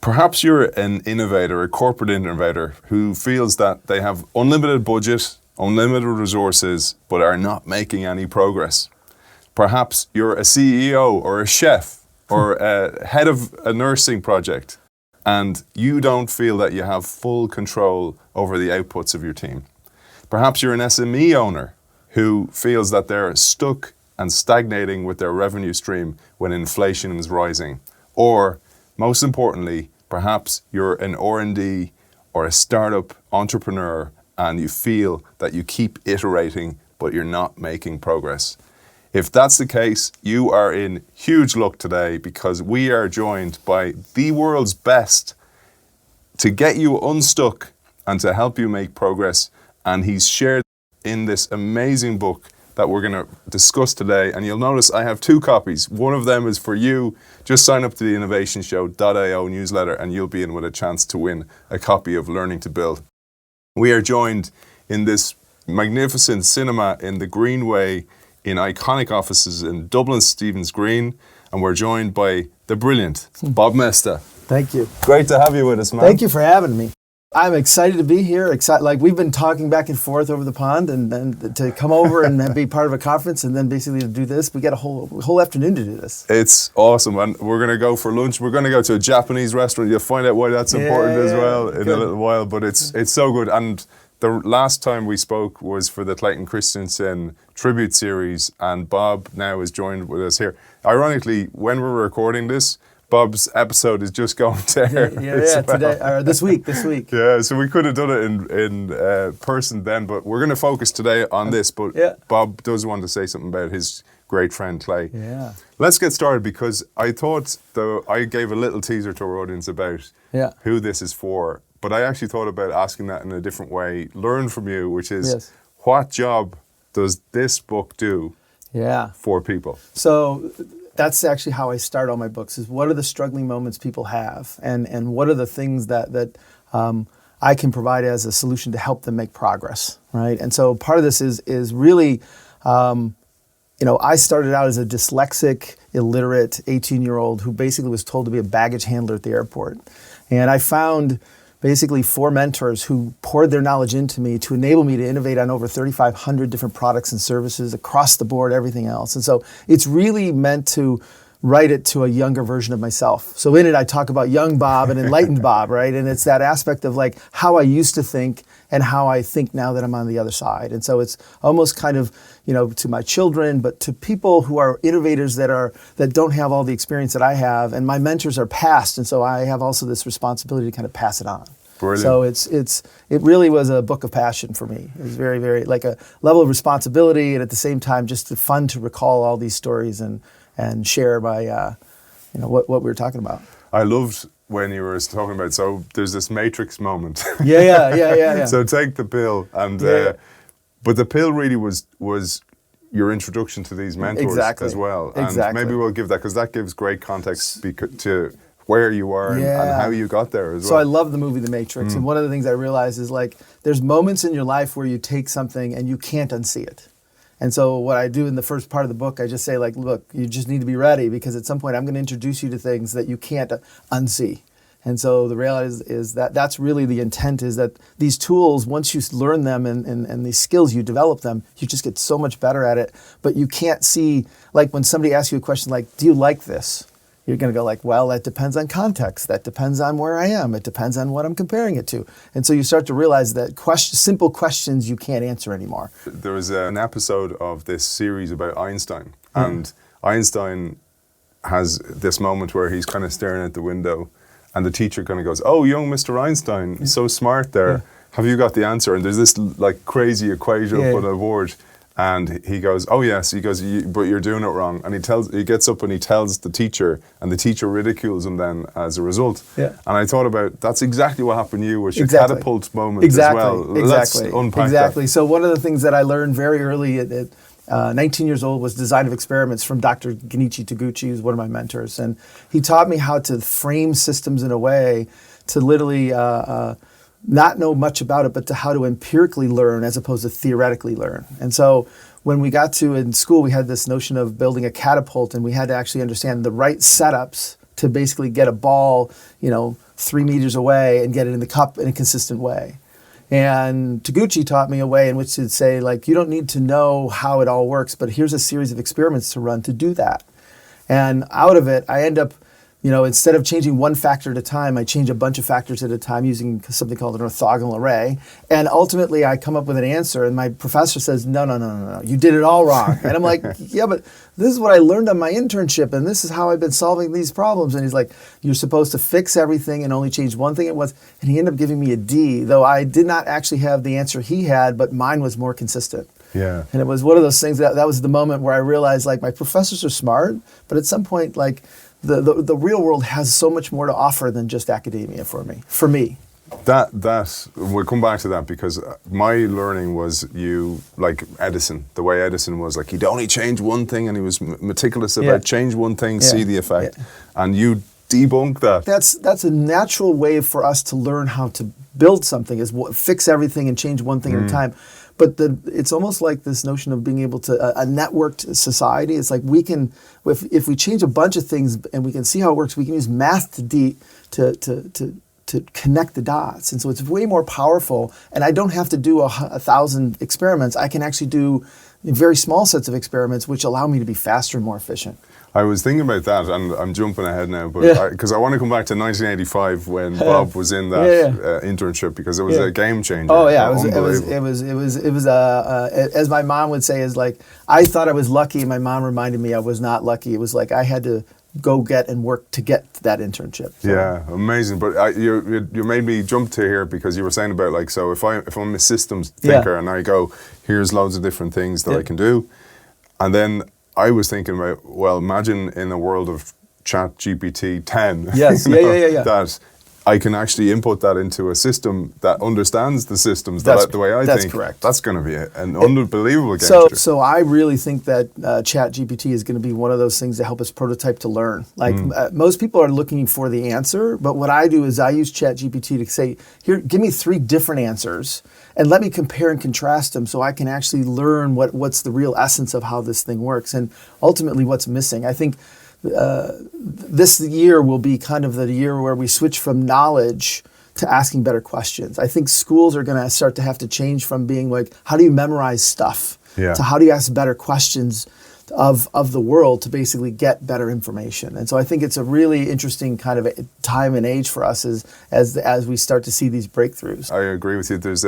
Perhaps you're an innovator, a corporate innovator who feels that they have unlimited budget, unlimited resources, but are not making any progress. Perhaps you're a CEO or a chef or a head of a nursing project, and you don't feel that you have full control over the outputs of your team. Perhaps you're an SME owner who feels that they're stuck and stagnating with their revenue stream when inflation is rising. Or, most importantly, perhaps you're an R&D or a startup entrepreneur and you feel that you keep iterating but you're not making progress. If that's the case, you are in huge luck today because we are joined by the world's best to get you unstuck and to help you make progress. And he's shared in this amazing book that we're going to discuss today. And you'll notice I have 2 copies. One of them is for you. Just sign up to the innovationshow.io newsletter and you'll be in with a chance to win a copy of Learning to Build. We are joined in this magnificent cinema in the Greenway in iconic offices in Dublin, Stephen's Green. And we're joined by the brilliant Bob Moesta. Thank you. Great to have you with us, man. Thank you for having me. I'm excited to be here. Like we've been talking back and forth over the pond, and then to come over and be part of a conference, and then basically to do this, we got a whole afternoon to do this. It's awesome, and we're going to go for lunch. We're going to go to a Japanese restaurant. You'll find out why that's important as well in a little while. But it's so good. And the last time we spoke was for the Clayton Christensen tribute series, and Bob now is joined with us here. Ironically, when we're recording this, Bob's episode is just going to air. Yeah, today or this week. Yeah, so we could have done it in person then, but we're going to focus today on this. But Bob does want to say something about his great friend Clay. Yeah. Let's get started because I thought, though, I gave a little teaser to our audience about who this is for, but I actually thought about asking that in a different way. Learn from you, which is what job does this book do for people? So that's actually how I start all my books, is what are the struggling moments people have, and what are the things that I can provide as a solution to help them make progress, right? And so part of this is really, I started out as a dyslexic, illiterate 18-year-old who basically was told to be a baggage handler at the airport. And I found basically 4 mentors who poured their knowledge into me to enable me to innovate on over 3,500 different products and services across the board, everything else. And so it's really meant to write it to a younger version of myself. So in it, I talk about young Bob and enlightened Bob, right? And it's that aspect of like how I used to think and how I think now that I'm on the other side. And so it's almost kind of, to my children, but to people who are innovators that don't have all the experience that I have. And my mentors are past, and so I have also this responsibility to kind of pass it on. Brilliant. So it really was a book of passion for me. It was very, very like a level of responsibility, and at the same time just fun to recall all these stories and share by what we were talking about. I loved when you were talking about, so there's this matrix moment. Yeah. So take the pill, and but the pill really was your introduction to these mentors as well. And maybe we'll give that, because that gives great context to where you are and how you got there as well. So I love the movie The Matrix, and one of the things I realized is like there's moments in your life where you take something and you can't unsee it. And so what I do in the first part of the book, I just say like, look, you just need to be ready, because at some point I'm going to introduce you to things that you can't unsee. And so the reality is that that's really the intent, is that these tools, once you learn them and these skills, you develop them, you just get so much better at it. But you can't see, like when somebody asks you a question like, do you like this? You're going to go like, well, that depends on context. That depends on where I am. It depends on what I'm comparing it to. And so you start to realize that simple questions you can't answer anymore. There was an episode of this series about Einstein. And Einstein has this moment where he's kind of staring at the window, and the teacher kind of goes, oh, young Mr. Einstein, so smart there. Have you got the answer? And there's this like crazy equation up on the board. And he goes, oh yes. He goes, but you're doing it wrong. And he gets up and he tells the teacher, and the teacher ridicules him then as a result. And I thought about, that's exactly what happened to you with your catapult moment as well. Let's unpack that. So one of the things that I learned very early at 19 years old was design of experiments from Dr. Genichi Taguchi, who's one of my mentors. And he taught me how to frame systems in a way to literally not know much about it, but to how to empirically learn as opposed to theoretically learn. And so when we got to in school, we had this notion of building a catapult, and we had to actually understand the right setups to basically get a ball, 3 meters away and get it in the cup in a consistent way. And Taguchi taught me a way in which to say, like, you don't need to know how it all works, but here's a series of experiments to run to do that. And out of it, I end up, instead of changing one factor at a time, I change a bunch of factors at a time using something called an orthogonal array. And ultimately, I come up with an answer, and my professor says, no, you did it all wrong. And I'm like, yeah, but this is what I learned on my internship, and this is how I've been solving these problems. And he's like, you're supposed to fix everything and only change one thing at once. And he ended up giving me a D, though I did not actually have the answer he had, but mine was more consistent. Yeah. And it was one of those things that was the moment where I realized, like, my professors are smart, but at some point, like, the real world has so much more to offer than just academia for me. That we'll come back to that, because my learning was like Edison. The way Edison was, like, he'd only change one thing, and he was meticulous about change one thing, see the effect, and you debunk that. That's a natural way for us to learn how to build something, is fix everything and change one thing at a time. But it's almost like this notion of being able to, a networked society. It's like we can, if we change a bunch of things and we can see how it works, we can use math to connect the dots. And so it's way more powerful. And I don't have to do 1,000 experiments. I can actually do very small sets of experiments, which allow me to be faster and more efficient. I was thinking about that, and I'm jumping ahead now, but because I want to come back to 1985 when Bob was in that internship, because it was a game changer. Oh yeah, it was as my mom would say, is like, I thought I was lucky, and my mom reminded me I was not lucky. It was like I had to go get and work to get that internship. So. Yeah, amazing. But you made me jump to here, because you were saying about, like, so if I'm a systems thinker and I go, here's loads of different things that I can do, and then I was thinking about, well, imagine in a world of ChatGPT 10, yes, that I can actually input that into a system that understands the systems the way I think. That's correct. That's going to be an unbelievable game changer. So I really think that ChatGPT is going to be one of those things to help us prototype to learn. Like most people are looking for the answer, but what I do is I use ChatGPT to say, here, give me 3 different answers, and let me compare and contrast them so I can actually learn what's the real essence of how this thing works and ultimately what's missing. I think this year will be kind of the year where we switch from knowledge to asking better questions. I think schools are going to start to have to change from being like, how do you memorize stuff, to how do you ask better questions of the world to basically get better information. And so I think it's a really interesting kind of a time and age for us as we start to see these breakthroughs. I agree with you. There's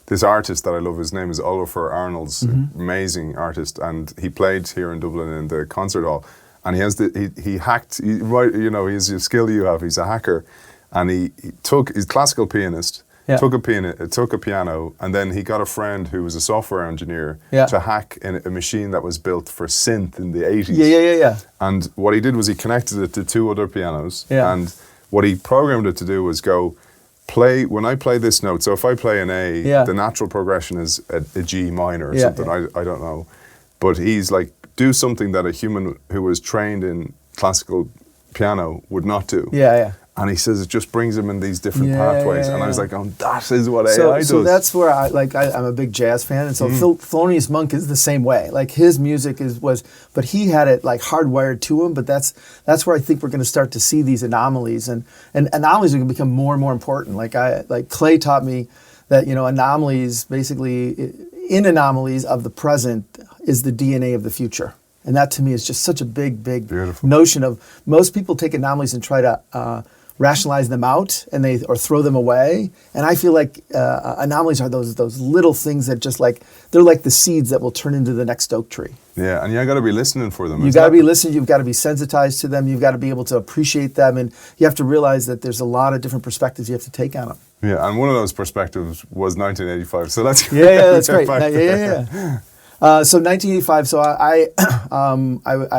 this artist that I love. His name is Olafur Arnalds, amazing artist, and he played here in Dublin in the concert hall. And he has he hacked. He's a skill you have. He's a hacker, and he's a classical pianist. Took a piano, and then he got a friend who was a software engineer to hack a machine that was built for synth in the 80s. And what he did was he connected it to 2 other pianos, and what he programmed it to do was go, when I play this note, so if I play an A, the natural progression is a G minor or something, I don't know. But he's like, do something that a human who was trained in classical piano would not do. And he says it just brings him in these different pathways. And I was like, that is what AI does. So that's where I'm a big jazz fan. And so Thelonious Monk is the same way. Like his music but he had it like hardwired to him. But that's where I think we're going to start to see these anomalies. And anomalies are going to become more and more important. Like Clay taught me that, anomalies, basically, in anomalies of the present is the DNA of the future. And that to me is just such a big Beautiful. Notion of, most people take anomalies and try to rationalize them out or throw them away. And I feel like anomalies are those little things that just they're like the seeds that will turn into the next oak tree. Yeah, and you got to be listening for them. You've got to be listening. You've got to be sensitized to them. You've got to be able to appreciate them. And you have to realize that there's a lot of different perspectives you have to take on them. Yeah, and one of those perspectives was 1985. So that's that's great. So 1985. So I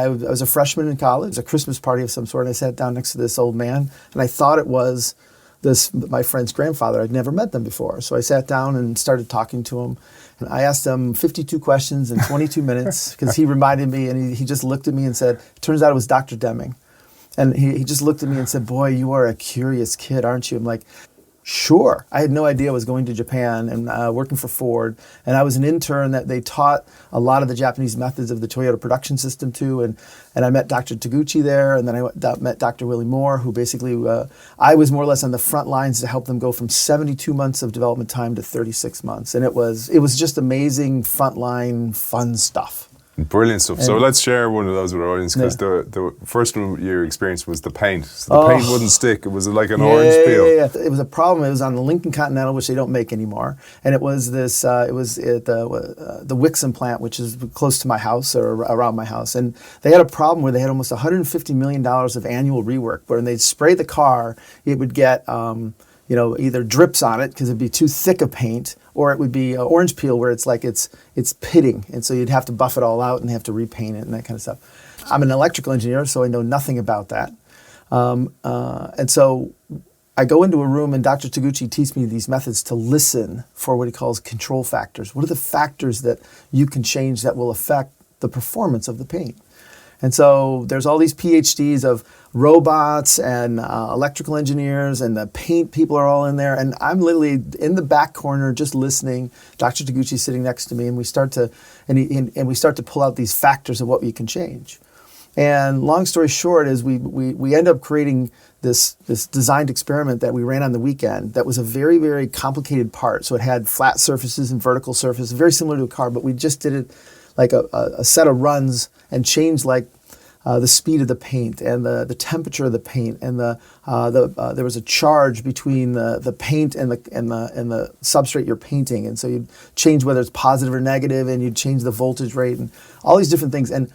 was a freshman in college. It was a Christmas party of some sort. And I sat down next to this old man, and I thought it was my friend's grandfather. I'd never met them before. So I sat down and started talking to him. And I asked him 52 questions in 22 minutes because he reminded me, and he just looked at me and said, it turns out it was Dr. Deming. And he just looked at me and said, boy, you are a curious kid, aren't you? I'm like, Sure. I had no idea I was going to Japan and working for Ford. And I was an intern that they taught a lot of the Japanese methods of the Toyota production system to. And I met Dr. Taguchi there. And then I met Dr. Willie Moore, who basically, I was more or less on the front lines to help them go from 72 months of development time to 36 months. And it was just amazing frontline fun stuff. Brilliant stuff. So let's share one of those with our audience, because the first one your experience was the paint. So the paint wouldn't stick. It was like an orange peel. Yeah. It was a problem. It was on the Lincoln Continental, which they don't make anymore. And it was this. It was at the Wixom plant, which is close to my house or around my house. And they had a problem where they had almost $150 million of annual rework. Where when they'd spray the car, it would get either drips on it because it'd be too thick of paint, or it would be orange peel where it's like it's pitting, and so you'd have to buff it all out and have to repaint it and that kind of stuff. I'm an electrical engineer, so I know nothing about that. And so I go into a room and Dr. Taguchi teaches me these methods to listen for what he calls control factors. What are the factors that you can change that will affect the performance of the paint? And so there's all these PhDs of robots and electrical engineers, and the paint people are all in there. And I'm literally in the back corner just listening. Dr. Taguchi's sitting next to me, and we start to pull out these factors of what we can change. And long story short is we end up creating this designed experiment that we ran on the weekend that was a very, very complicated part. So it had flat surfaces and vertical surfaces, very similar to a car, but we just did it like a set of runs and changed like the speed of the paint and the temperature of the paint, and there was a charge between the paint and the substrate you're painting, and so you'd change whether it's positive or negative, and you'd change the voltage rate and all these different things. And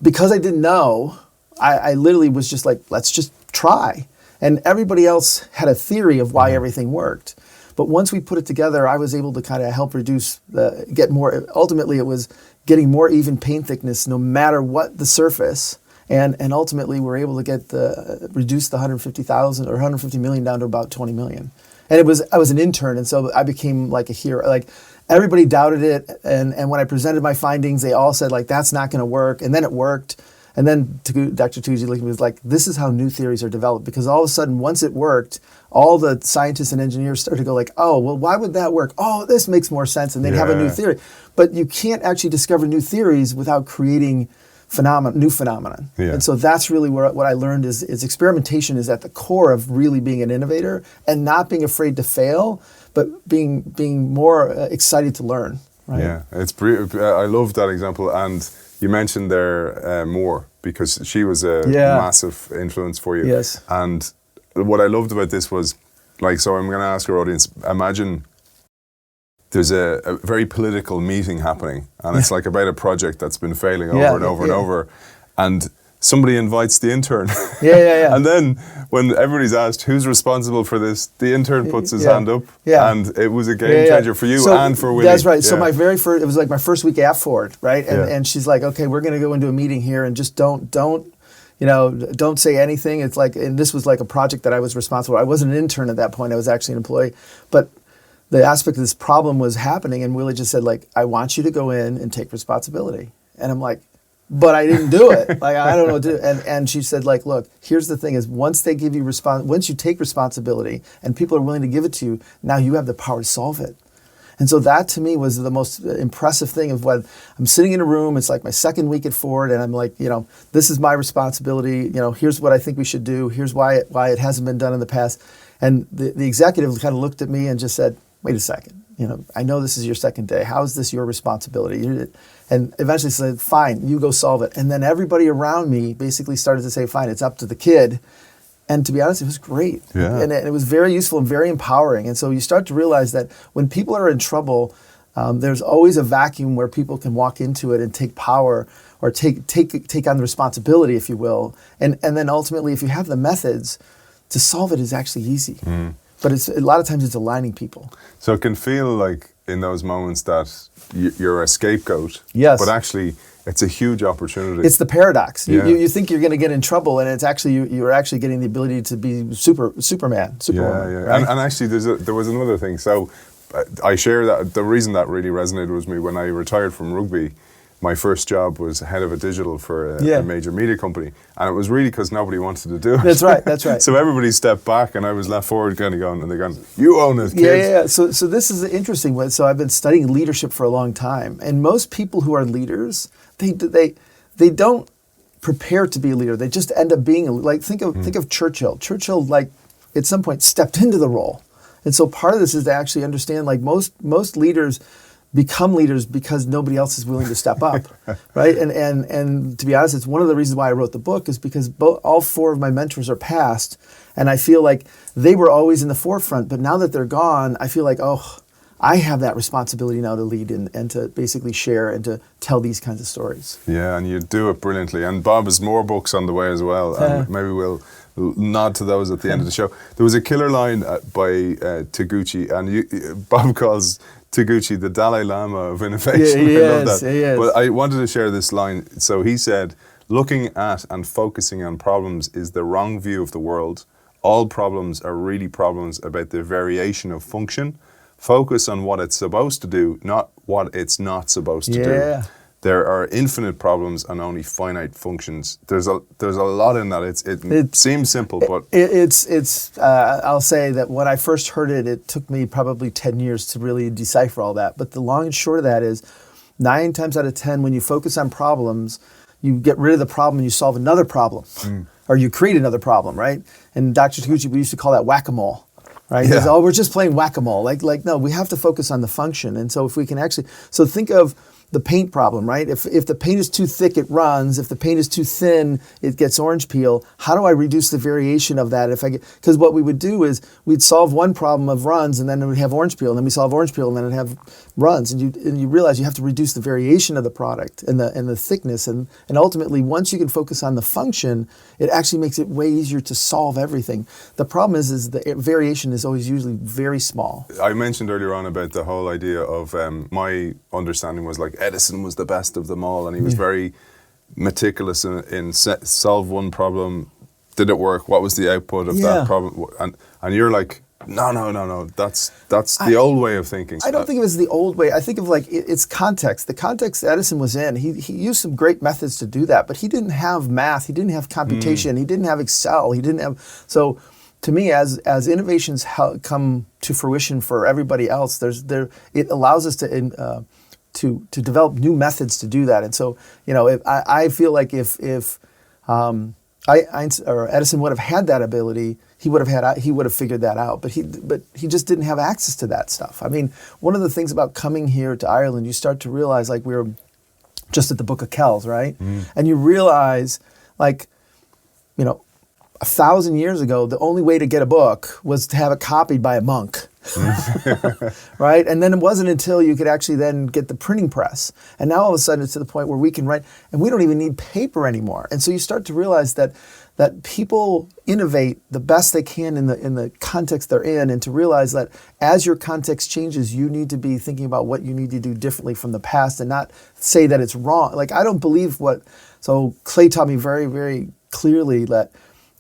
because I didn't know, I literally was just like, let's just try. And everybody else had a theory of why everything worked. But once we put it together, I was able to kind of help get more. Ultimately, it was getting more even paint thickness no matter what the surface. And ultimately, we're able to reduce the 150,000 or 150 million down to about 20 million. And I was an intern, and so I became like a hero. Like everybody doubted it, and when I presented my findings, they all said like, that's not going to work. And then it worked. And then Dr. Taguchi was like, this is how new theories are developed. Because all of a sudden, once it worked, all the scientists and engineers started to go like, oh, well, why would that work? Oh, this makes more sense. And they'd have a new theory. But you can't actually discover new theories without creating new phenomenon. Yeah. And so that's really what I learned is experimentation is at the core of really being an innovator, and not being afraid to fail, but being more excited to learn. Right? Yeah, I love that example. And you mentioned there Moore, because she was a massive influence for you. Yes. And what I loved about this was, so I'm going to ask our audience, imagine there's a very political meeting happening, and it's like about a project that's been failing over and over and over, and somebody invites the intern. And then when everybody's asked who's responsible for this, the intern puts his hand up, and it was a game changer for you and for Willie. That's right. So it was like my first week at Ford, right? And she's like, okay, we're going to go into a meeting here, and just don't say anything. It's like, and this was like a project that I was responsible for. I wasn't an intern at that point. I was actually an employee, but the aspect of this problem was happening, and Willie just said like, I want you to go in and take responsibility. And I'm like, but I didn't do it. Like, I don't know what to do. And she said like, look, here's the thing is once they give you once you take responsibility and people are willing to give it to you, now you have the power to solve it. And so that to me was the most impressive thing of what I'm sitting in a room. It's like my second week at Ford, and I'm like, this is my responsibility. Here's what I think we should do. Here's why it hasn't been done in the past. And the executive kind of looked at me and just said, wait a second. I know this is your second day. How is this your responsibility? And eventually said, fine, you go solve it. And then everybody around me basically started to say, fine, it's up to the kid. And to be honest, it was great. Yeah. And it was very useful and very empowering. And so you start to realize that when people are in trouble, there's always a vacuum where people can walk into it and take power or take on the responsibility, if you will. And then ultimately, if you have the methods, to solve it is actually easy. Mm. But a lot of times it's aligning people. So it can feel like in those moments that you're a scapegoat. Yes. But actually, it's a huge opportunity. It's the paradox. You think you're going to get in trouble, and it's actually you're actually getting the ability to be Superman. Yeah. Right? And actually, there was another thing. So I share that the reason that really resonated with me when I retired from rugby. my first job was head of a digital for Yeah. a major media company, and it was really because nobody wanted to do it. That's right. That's right. So everybody stepped back, and I was left forward, kind of going, and they're going, "You own it, kid." Yeah. So this is an interesting one. So I've been studying leadership for a long time, and most people who are leaders, they don't prepare to be a leader. They just end up being like think of Churchill. Churchill, like, at some point stepped into the role, and so part of this is to actually understand, like, most leaders become leaders because nobody else is willing to step up, right? And to be honest, it's one of the reasons why I wrote the book, is because all four of my mentors are passed, and I feel like they were always in the forefront, but now that they're gone, I feel like, oh, I have that responsibility now to lead and to basically share and to tell these kinds of stories. Yeah, and you do it brilliantly. And Bob has more books on the way as well, and maybe we'll nod to those at the end of the show. There was a killer line by Taguchi, and Bob calls Taguchi the Dalai Lama of innovation. Yeah, I love that. he is. But I wanted to share this line. So he said, "Looking at and focusing on problems is the wrong view of the world. All problems are really problems about the variation of function. Focus on what it's supposed to do, not what it's not supposed to do. There are infinite problems and only finite functions." There's a lot in that. It seems simple, but it's. I'll say that when I first heard it, it took me probably 10 years to really decipher all that. But the long and short of that is, 9 times out of 10, when you focus on problems, you get rid of the problem and you solve another problem, or you create another problem, right? And Dr. Taguchi, we used to call that whack-a-mole. Right? Yeah. Oh, we're just playing whack-a-mole. Like no, we have to focus on the function. And so if we can actually, so think of the paint problem, right? If the paint is too thick, it runs. If the paint is too thin, it gets orange peel. How do I reduce the variation of that? Because what we would do is we'd solve one problem of runs, and then we'd have orange peel, and then we solve orange peel, and then it'd have runs. And you realize you have to reduce the variation of the product and the thickness, and ultimately, once you can focus on the function, it actually makes it way easier to solve everything. The problem is the variation is always usually very small. I mentioned earlier on about the whole idea of my understanding was like Edison was the best of them all, and he was very meticulous in solve one problem. Did it work? What was the output of that problem? And you're like, no. That's the old way of thinking. I don't think it was the old way. I think of like it's context. The context Edison was in, he used some great methods to do that, but he didn't have math. He didn't have computation. He didn't have Excel. He didn't have so. To me, as innovations come to fruition for everybody else, it allows us to develop new methods to do that. And so, I feel like if Einstein or Edison would have had that ability, he would have figured that out. But he just didn't have access to that stuff. I mean, one of the things about coming here to Ireland, you start to realize, like, we were just at the Book of Kells, right? And you realize, like, 1,000 years ago, the only way to get a book was to have it copied by a monk. Right? And then it wasn't until you could actually then get the printing press. And now all of a sudden it's to the point where we can write, and we don't even need paper anymore. And so you start to realize that people innovate the best they can in the context they're in, and to realize that as your context changes, you need to be thinking about what you need to do differently from the past and not say that it's wrong. Like, I don't believe so Clay taught me very, very clearly that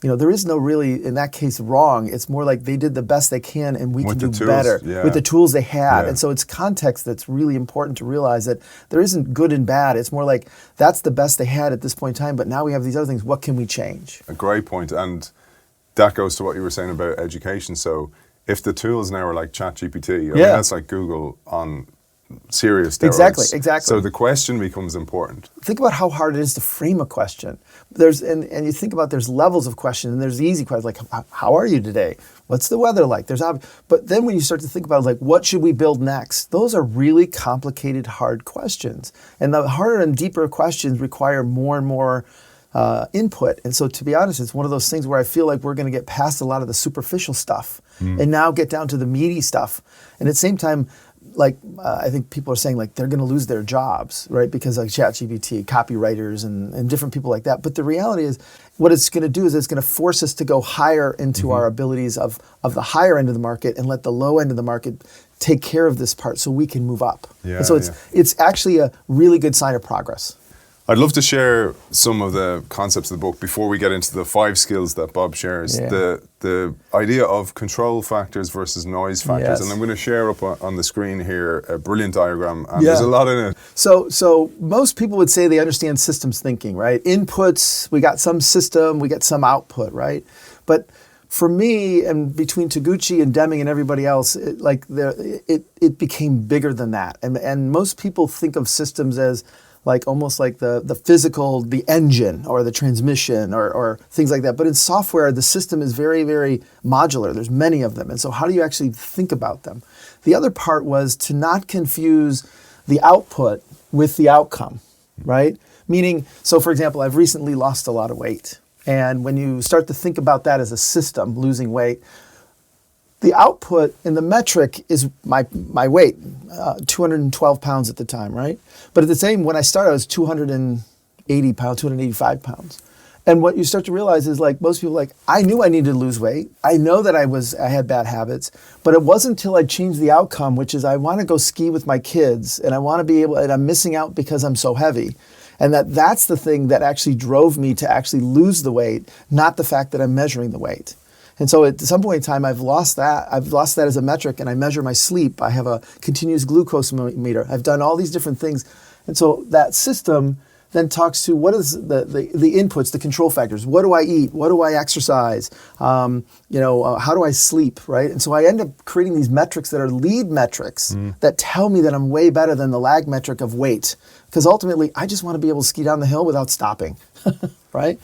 there is no really, in that case, wrong. It's more like they did the best they can, and we can do better with the tools they had. And so it's context that's really important to realize, that there isn't good and bad. It's more like that's the best they had at this point in time, but now we have these other things. What can we change? A great point. And that goes to what you were saying about education. So if the tools now are like ChatGPT, I mean, that's like Google on serious steroids. Exactly. So the question becomes important. Think about how hard it is to frame a question. And you think about there's levels of questions, and there's easy questions like, how are you today? What's the weather like? But then when you start to think about, like, what should we build next? Those are really complicated, hard questions. And the harder and deeper questions require more and more input. And so, to be honest, it's one of those things where I feel like we're going to get past a lot of the superficial stuff and now get down to the meaty stuff. And at the same time, like, I think people are saying, like, they're going to lose their jobs, right? Because of ChatGPT, copywriters and different people like that. But the reality is, what it's going to do is it's going to force us to go higher into our abilities of the higher end of the market, and let the low end of the market take care of this part so we can move up. And so it's actually a really good sign of progress. I'd love to share some of the concepts of the book before we get into the 5 skills that Bob shares. Yeah. The idea of control factors versus noise factors. Yes. And I'm going to share up on the screen here a brilliant diagram. And there's a lot in it. So most people would say they understand systems thinking, right? Inputs, we got some system, we get some output, right? But for me, and between Taguchi and Deming and everybody else, it became bigger than that. And most people think of systems as like almost like the physical, the engine or the transmission or things like that. But in software, the system is very, very modular. There's many of them. And so how do you actually think about them? The other part was to not confuse the output with the outcome, right? Meaning, so for example, I've recently lost a lot of weight. And when you start to think about that as a system, losing weight, the output in the metric is my weight, 212 pounds at the time, right? But at the same, when I started, I was 280 pounds, 285 pounds. And what you start to realize is like most people I knew I needed to lose weight. I know that I had bad habits, but it wasn't until I changed the outcome, which is I want to go ski with my kids and I want to be able, and I'm missing out because I'm so heavy. And that's the thing that actually drove me to actually lose the weight, not the fact that I'm measuring the weight. And so at some point in time, I've lost that. I've lost that as a metric, and I measure my sleep. I have a continuous glucose meter. I've done all these different things. And so that system then talks to what is the inputs, the control factors. What do I eat? What do I exercise? How do I sleep, right? And so I end up creating these metrics that are lead metrics that tell me that I'm way better than the lag metric of weight. Because ultimately, I just want to be able to ski down the hill without stopping, right?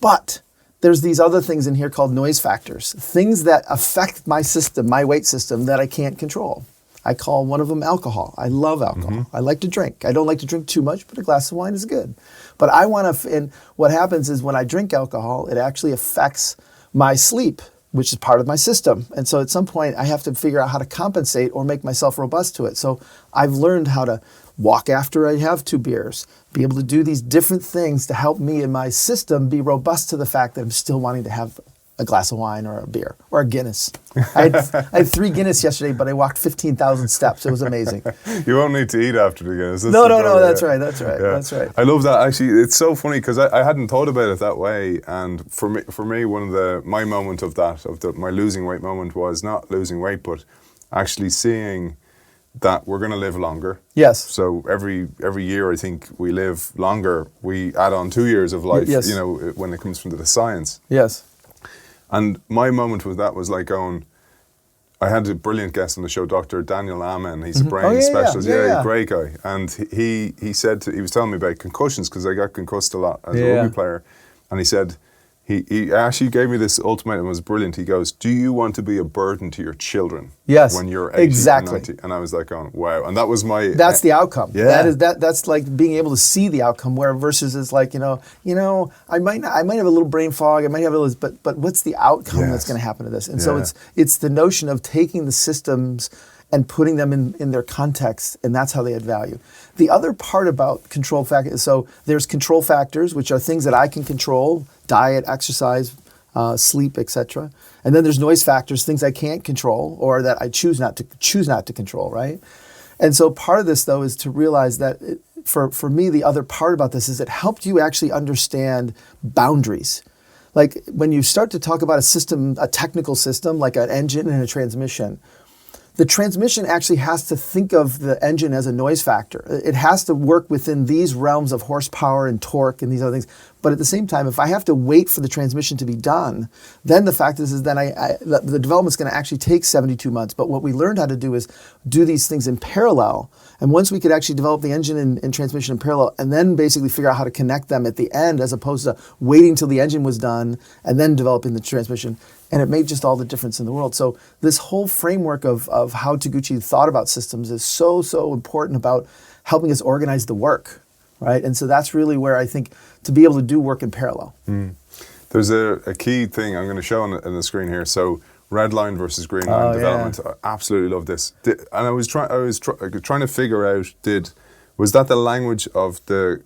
But there's these other things in here called noise factors, things that affect my system, my weight system that I can't control. I call one of them alcohol. I love alcohol. I like to drink. I don't like to drink too much, but a glass of wine is good. But I want to, and what happens is when I drink alcohol, it actually affects my sleep, which is part of my system. And so at some point, I have to figure out how to compensate or make myself robust to it. So I've learned how to walk after I have 2 beers, be able to do these different things to help me and my system be robust to the fact that I'm still wanting to have a glass of wine or a beer or a Guinness. I had 3 Guinness yesterday, but I walked 15,000 steps. It was amazing. You won't need to eat after the Guinness. No, that's right. That's right. I love that. Actually, it's so funny because I hadn't thought about it that way. And for me, one of my moment of that, my losing weight moment was not losing weight, but actually seeing that we're going to live longer. Yes. So every year, I think we live longer. We add on 2 years of life. Yes. When it comes from the science. Yes. And my moment with that was like going, I had a brilliant guest on the show, Dr. Daniel Amen. He's a brain specialist. Yeah, great guy. And he was telling me about concussions because I got concussed a lot as a rugby player. And he said, he actually gave me this ultimatum. It was brilliant. He goes, do you want to be a burden to your children when you're 80 exactly. and 90? And I was like going, wow. And that was my... That's the outcome. Yeah. That's like being able to see the outcome, where versus it's like, I might have a little brain fog, I might have a little, but what's the outcome that's going to happen to this? And so it's the notion of taking the systems and putting them in their context, and that's how they add value. The other part about control factors, so there's control factors, which are things that I can control, diet, exercise, sleep, etc. And then there's noise factors, things I can't control or that I choose not to control, right? And so part of this, though, is to realize that for me, the other part about this is it helped you actually understand boundaries. Like when you start to talk about a system, a technical system, like an engine and a transmission, the transmission actually has to think of the engine as a noise factor. It has to work within these realms of horsepower and torque and these other things. But at the same time, if I have to wait for the transmission to be done, then the fact is then the development's going to actually take 72 months. But what we learned how to do is do these things in parallel. And once we could actually develop the engine and transmission in parallel and then basically figure out how to connect them at the end as opposed to waiting till the engine was done and then developing the transmission. And it made just all the difference in the world. So this whole framework of how Taguchi thought about systems is so important about helping us organize the work, right? And so that's really where I think to be able to do work in parallel. There's a key thing I'm going to show on the screen here. So Redline versus greenline development. Yeah. I absolutely love this. And I was trying to figure out, was that the language of the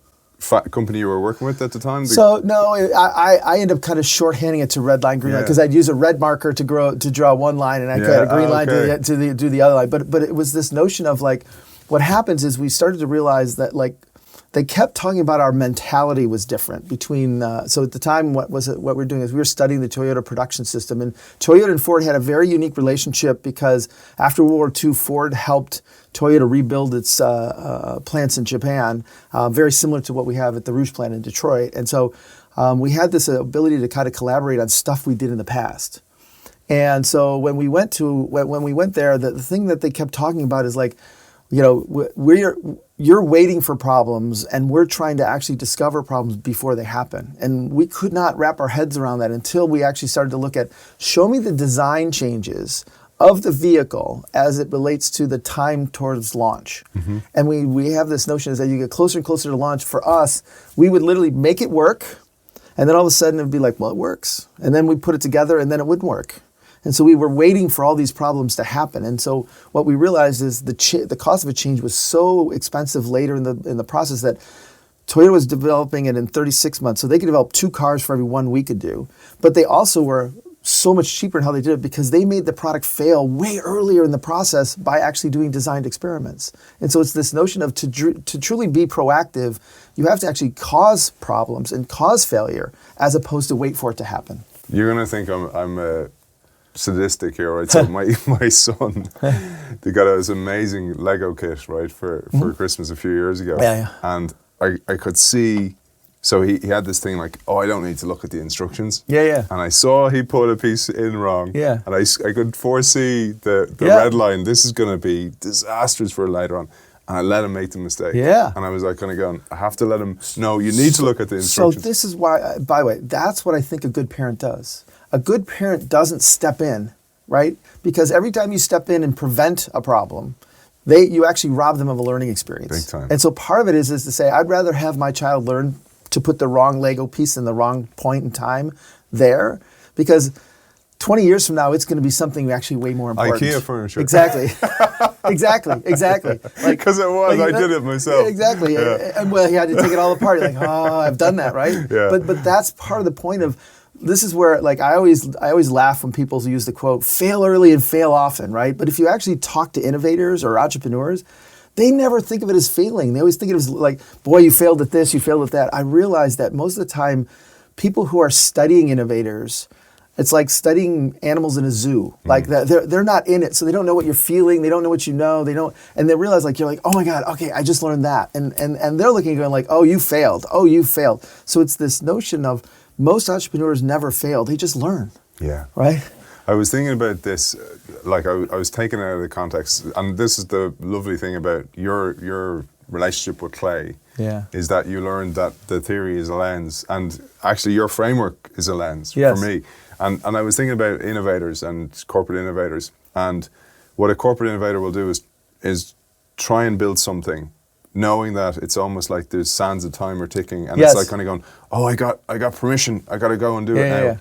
company you were working with at the time? So no, I ended up kind of shorthanding it to Redline, greenline, because I'd use a red marker to draw one line, and I could a green line to do the other line. But it was this notion of like, what happens is we started to realize that like they kept talking about our mentality was different between, so at the time, what we're doing is we were studying the Toyota production system. And Toyota and Ford had a very unique relationship because after World War II, Ford helped Toyota rebuild its plants in Japan, very similar to what we have at the Rouge plant in Detroit. And so we had this ability to kind of collaborate on stuff we did in the past. And so when we went there, the thing that they kept talking about is like, you know, you're waiting for problems and we're trying to actually discover problems before they happen. And we could not wrap our heads around that until we actually started to look at, show me the design changes of the vehicle as it relates to the time towards launch. Mm-hmm. And we have this notion is that you get closer and closer to launch. For us, we would literally make it work, and then all of a sudden it'd be like, well, it works. And then we put it together and then it wouldn't work. And so we were waiting for all these problems to happen. And so what we realized is the cost of a change was so expensive later in the process that Toyota was developing it in 36 months. So they could develop 2 cars for every one we could do. But they also were so much cheaper in how they did it because they made the product fail way earlier in the process by actually doing designed experiments. And so it's this notion of to truly be proactive, you have to actually cause problems and cause failure as opposed to wait for it to happen. You're going to think I'm sadistic here, right? So my son, they got this amazing Lego kit, right, for Christmas a few years ago. Yeah. And I could see, so he had this thing like, oh, I don't need to look at the instructions. Yeah. And I saw he put a piece in wrong. Yeah. And I could foresee the red line. This is going to be disastrous for later on. And I let him make the mistake. Yeah. And I was like kind of going, I have to let him, no, you need to look at the instructions. So this is why, by the way, that's what I think a good parent does. A good parent doesn't step in, right? Because every time you step in and prevent a problem, you actually rob them of a learning experience. Big time. And so part of it is to say, I'd rather have my child learn to put the wrong Lego piece in the wrong point in time there, because 20 years from now, it's going to be something actually way more important. IKEA furniture. Exactly. Exactly. Because it was, I did it myself. Exactly. Yeah. And well, he had to take it all apart. You're like, oh, I've done that, right? Yeah. But that's part of the point of, this is where, like, I always laugh when people use the quote, fail early and fail often, right? But if you actually talk to innovators or entrepreneurs, they never think of it as failing. They always think of it as like, boy, you failed at this, you failed at that. I realize that most of the time, people who are studying innovators, it's like studying animals in a zoo. Like they're not in it, so they don't know what you're feeling. They don't know what you know. And they realize like you're like, oh my God, okay, I just learned that, and they're looking and going like, oh, you failed. Oh, you failed. So it's this notion of most entrepreneurs never fail. They just learn. Yeah. Right. I was thinking about this, like I was taken out of the context, and this is the lovely thing about your relationship with clay. Yeah. Is that you learned that the theory is a lens, and actually your framework is a lens Yes. for me. And I was thinking about innovators and corporate innovators, and what a corporate innovator will do is try and build something, knowing that it's almost like there's sands of time are ticking, and Yes. it's like kind of going, oh, I got permission, I got to go and do it now. Yeah.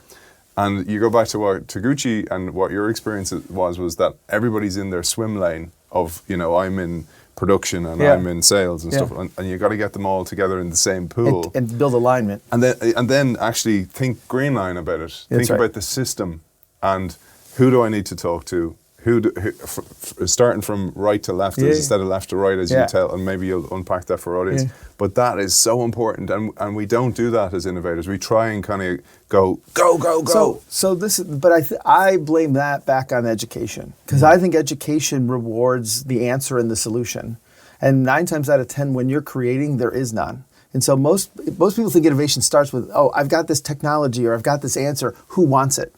And you go back to what Taguchi and what your experience was that everybody's in their swim lane of, you know, I'm in production and I'm in sales and stuff, and you got to get them all together in the same pool And build alignment. and then actually think greenline about it. That's Think right. about the system and who do I need to talk to. Starting from right to left instead of left to right, as you tell, and maybe you'll unpack that for audience. Yeah. But that is so important, and we don't do that as innovators. We try and kind of go. So this, but I blame that back on education, because I think education rewards the answer and the solution, and 9 times out of 10, when you're creating, there is none. And so most people think innovation starts with, oh, I've got this technology or I've got this answer. Who wants it?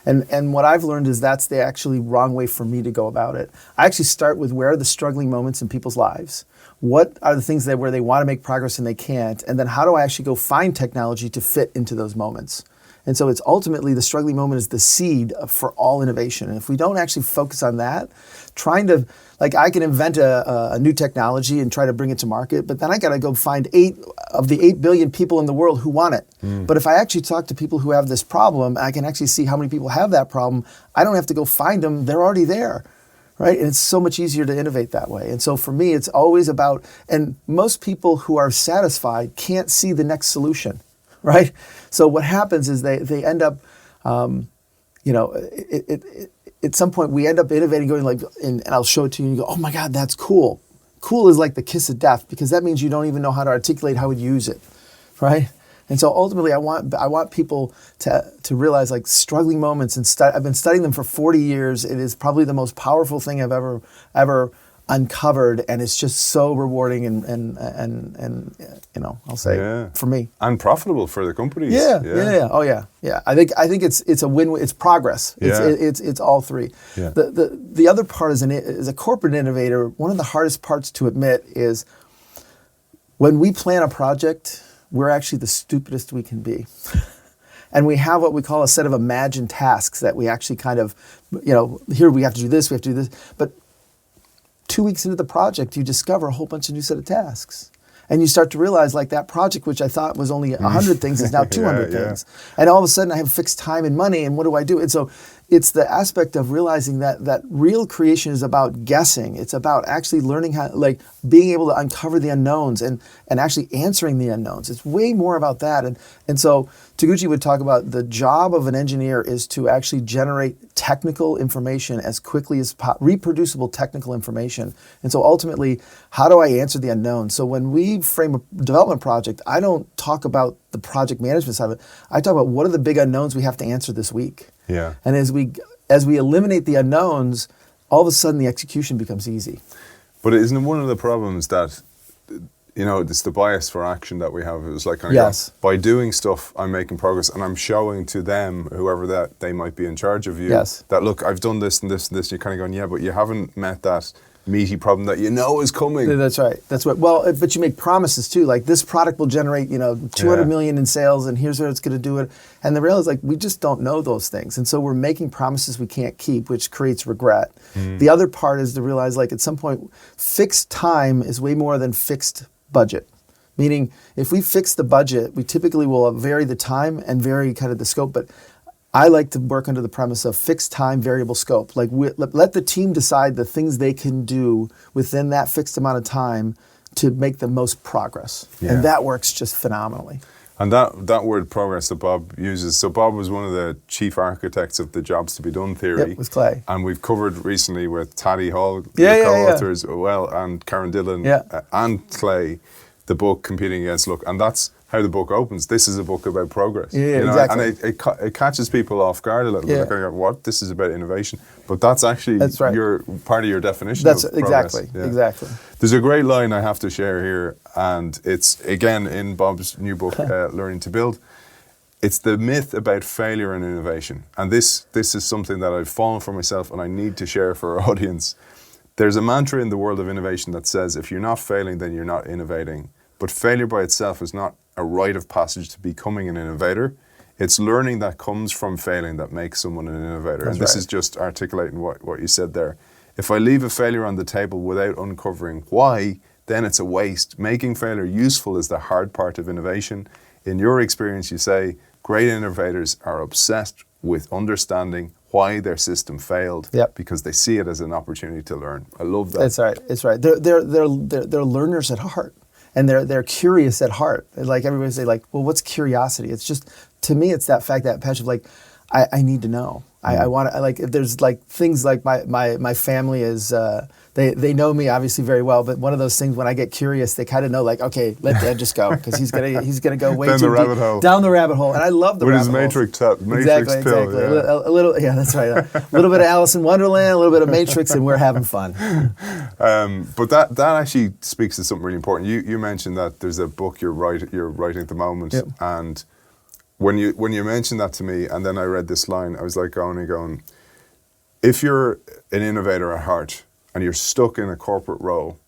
And what I've learned is that's the actually wrong way for me to go about it. I actually start with where are the struggling moments in people's lives? What are the things where they want to make progress and they can't? And then how do I actually go find technology to fit into those moments? And so it's ultimately the struggling moment is the seed for all innovation. And if we don't actually focus on that, trying to, like I can invent a new technology and try to bring it to market, but then I got to go find 8 of the 8 billion people in the world who want it. But if I actually talk to people who have this problem, I can actually see how many people have that problem. I don't have to go find them. They're already there. Right? And it's so much easier to innovate that way. And so for me, it's always about, and most people who are satisfied can't see the next solution. Right? So what happens is they end up, at some point we end up innovating, going like, and I'll show it to you and you go, oh my God, that's cool. cool is like the kiss of death, because that means you don't even know how to articulate how to use it, right? And so ultimately, I want people to realize, like, struggling moments, and I've been studying them for 40 years. It is probably the most powerful thing I've ever uncovered, and it's just so rewarding and I'll say for me, and profitable for the companies. Yeah. Oh yeah. I think it's a win. It's progress. It's all three. Yeah. The other part as a corporate innovator, one of the hardest parts to admit is when we plan a project, we're actually the stupidest we can be. And we have what we call a set of imagined tasks that we actually kind of, here we have to do this, we have to do this. But 2 weeks into the project, you discover a whole bunch of new set of tasks. And you start to realize, like, that project, which I thought was only 100 things, is now 200 things. And all of a sudden, I have fixed time and money, and what do I do? And so it's the aspect of realizing that real creation is about guessing. It's about actually learning how, like, being able to uncover the unknowns and actually answering the unknowns. It's way more about that. And so Taguchi would talk about the job of an engineer is to actually generate technical information as quickly as reproducible technical information. And so ultimately, how do I answer the unknown? So when we frame a development project, I don't talk about the project management side of it. I talk about what are the big unknowns we have to answer this week. Yeah. And as we eliminate the unknowns, all of a sudden the execution becomes easy. But isn't one of the problems that, it's the bias for action that we have? It was like, by doing stuff, I'm making progress, and I'm showing to them, whoever that they might be in charge of you, that, look, I've done this and this and this. And you're kind of going, yeah, but you haven't met that meaty problem that is coming. That's right. Well, but you make promises too, like this product will generate 200 million in sales, and here's where it's going to do it. And the reality is, like, we just don't know those things, and so we're making promises we can't keep, which creates regret. The other part is to realize, like, at some point, fixed time is way more than fixed budget. Meaning, if we fix the budget, we typically will vary the time and vary kind of the scope, but I like to work under the premise of fixed time, variable scope. Like, let the team decide the things they can do within that fixed amount of time to make the most progress. Yeah. And that works just phenomenally. And that word progress that Bob uses, so Bob was one of the chief architects of the jobs to be done theory. Yep, with Clay. And we've covered recently with Taddy Hall, the co-authors, and Karen Dillon and Clay, the book Competing Against Luck. And that's how the book opens. This is a book about progress. Exactly. And it catches people off guard a little bit. Like, what? This is about innovation. But that's actually your part of your definition of progress. Exactly. There's a great line I have to share here, and it's, again, in Bob's new book, Learning to Build. It's the myth about failure and innovation. And this is something that I've fallen for myself, and I need to share for our audience. There's a mantra in the world of innovation that says, if you're not failing, then you're not innovating. But failure by itself is not a rite of passage to becoming an innovator. It's learning that comes from failing that makes someone an innovator. And this is just articulating what you said there. If I leave a failure on the table without uncovering why, then it's a waste. Making failure useful is the hard part of innovation. In your experience, you say, great innovators are obsessed with understanding why their system failed, because they see it as an opportunity to learn. I love that. It's right. They're learners at heart. And they're curious at heart. Like, everybody say, like, well, what's curiosity? It's just, to me, it's that fact, that passion of, like, I need to know. I want to, like, there's, like, things like my family is, they know me obviously very well, but one of those things when I get curious, they kind of know, like, okay, let Dad just go, because he's gonna go way too deep down the rabbit hole. And I love the rabbit hole. With his Matrix pill. Yeah. A little, that's right. A little bit of Alice in Wonderland, a little bit of Matrix, and we're having fun. But that actually speaks to something really important. You mentioned that there's a book you're writing at the moment, and when you mentioned that to me, and then I read this line, I was like going, if you're an innovator at heart and you're stuck in a corporate role,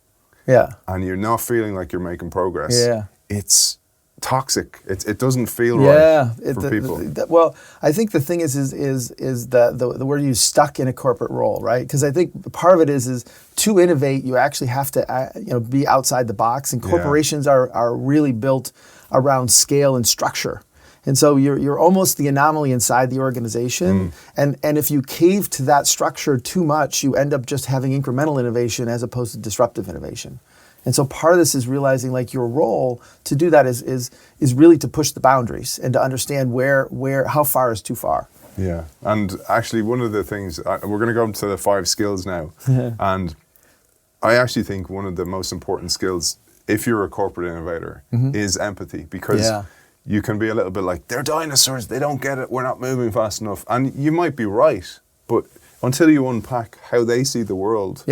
and you're not feeling like you're making progress, it's toxic. It doesn't feel right for people. Well, I think the thing is the word you stuck in a corporate role, right? Because I think part of it is to innovate, you actually have to be outside the box, and corporations are really built around scale and structure. And so you're almost the anomaly inside the organization. And if you cave to that structure too much, you end up just having incremental innovation as opposed to disruptive innovation. And so part of this is realizing, like, your role to do that is really to push the boundaries and to understand how far is too far. Yeah. And actually, one of the things, we're going to go into the 5 skills now. And I actually think one of the most important skills, if you're a corporate innovator, is empathy, because you can be a little bit like, they're dinosaurs, they don't get it, we're not moving fast enough. And you might be right, but until you unpack how they see the world,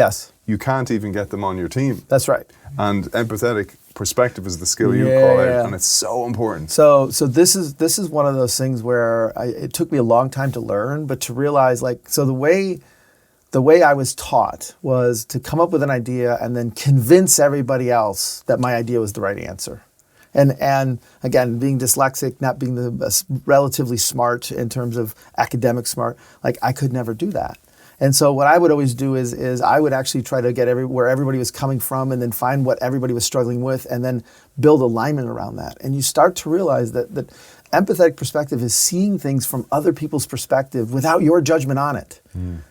you can't even get them on your team. That's right. And empathetic perspective is the skill you call out, and it's so important. So this is one of those things where it took me a long time to learn, but to realize, like, so the way I was taught was to come up with an idea and then convince everybody else that my idea was the right answer. And again, being dyslexic, not being the relatively smart in terms of academic smart, like I could never do that. And so what I would always do is I would actually try to get where everybody was coming from, and then find what everybody was struggling with, and then build alignment around that. And you start to realize that empathetic perspective is seeing things from other people's perspective without your judgment on it.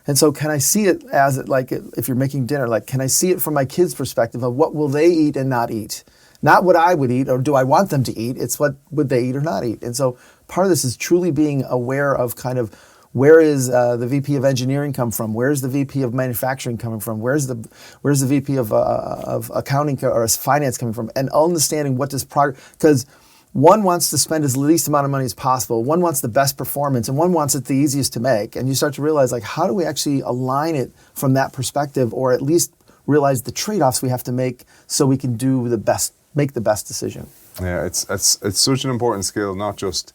And so can I see it as if you're making dinner, like, can I see it from my kids' perspective of what will they eat and not eat? Not what I would eat or do I want them to eat, it's what would they eat or not eat. And so part of this is truly being aware of kind of, where is the VP of engineering come from? Where's the VP of manufacturing coming from? Where's the VP of accounting or finance coming from? And understanding what does progress, because one wants to spend as least amount of money as possible. One wants the best performance, and one wants it the easiest to make. And you start to realize, like, how do we actually align it from that perspective, or at least realize the trade-offs we have to make so we can make the best decision. Yeah, it's such an important skill, not just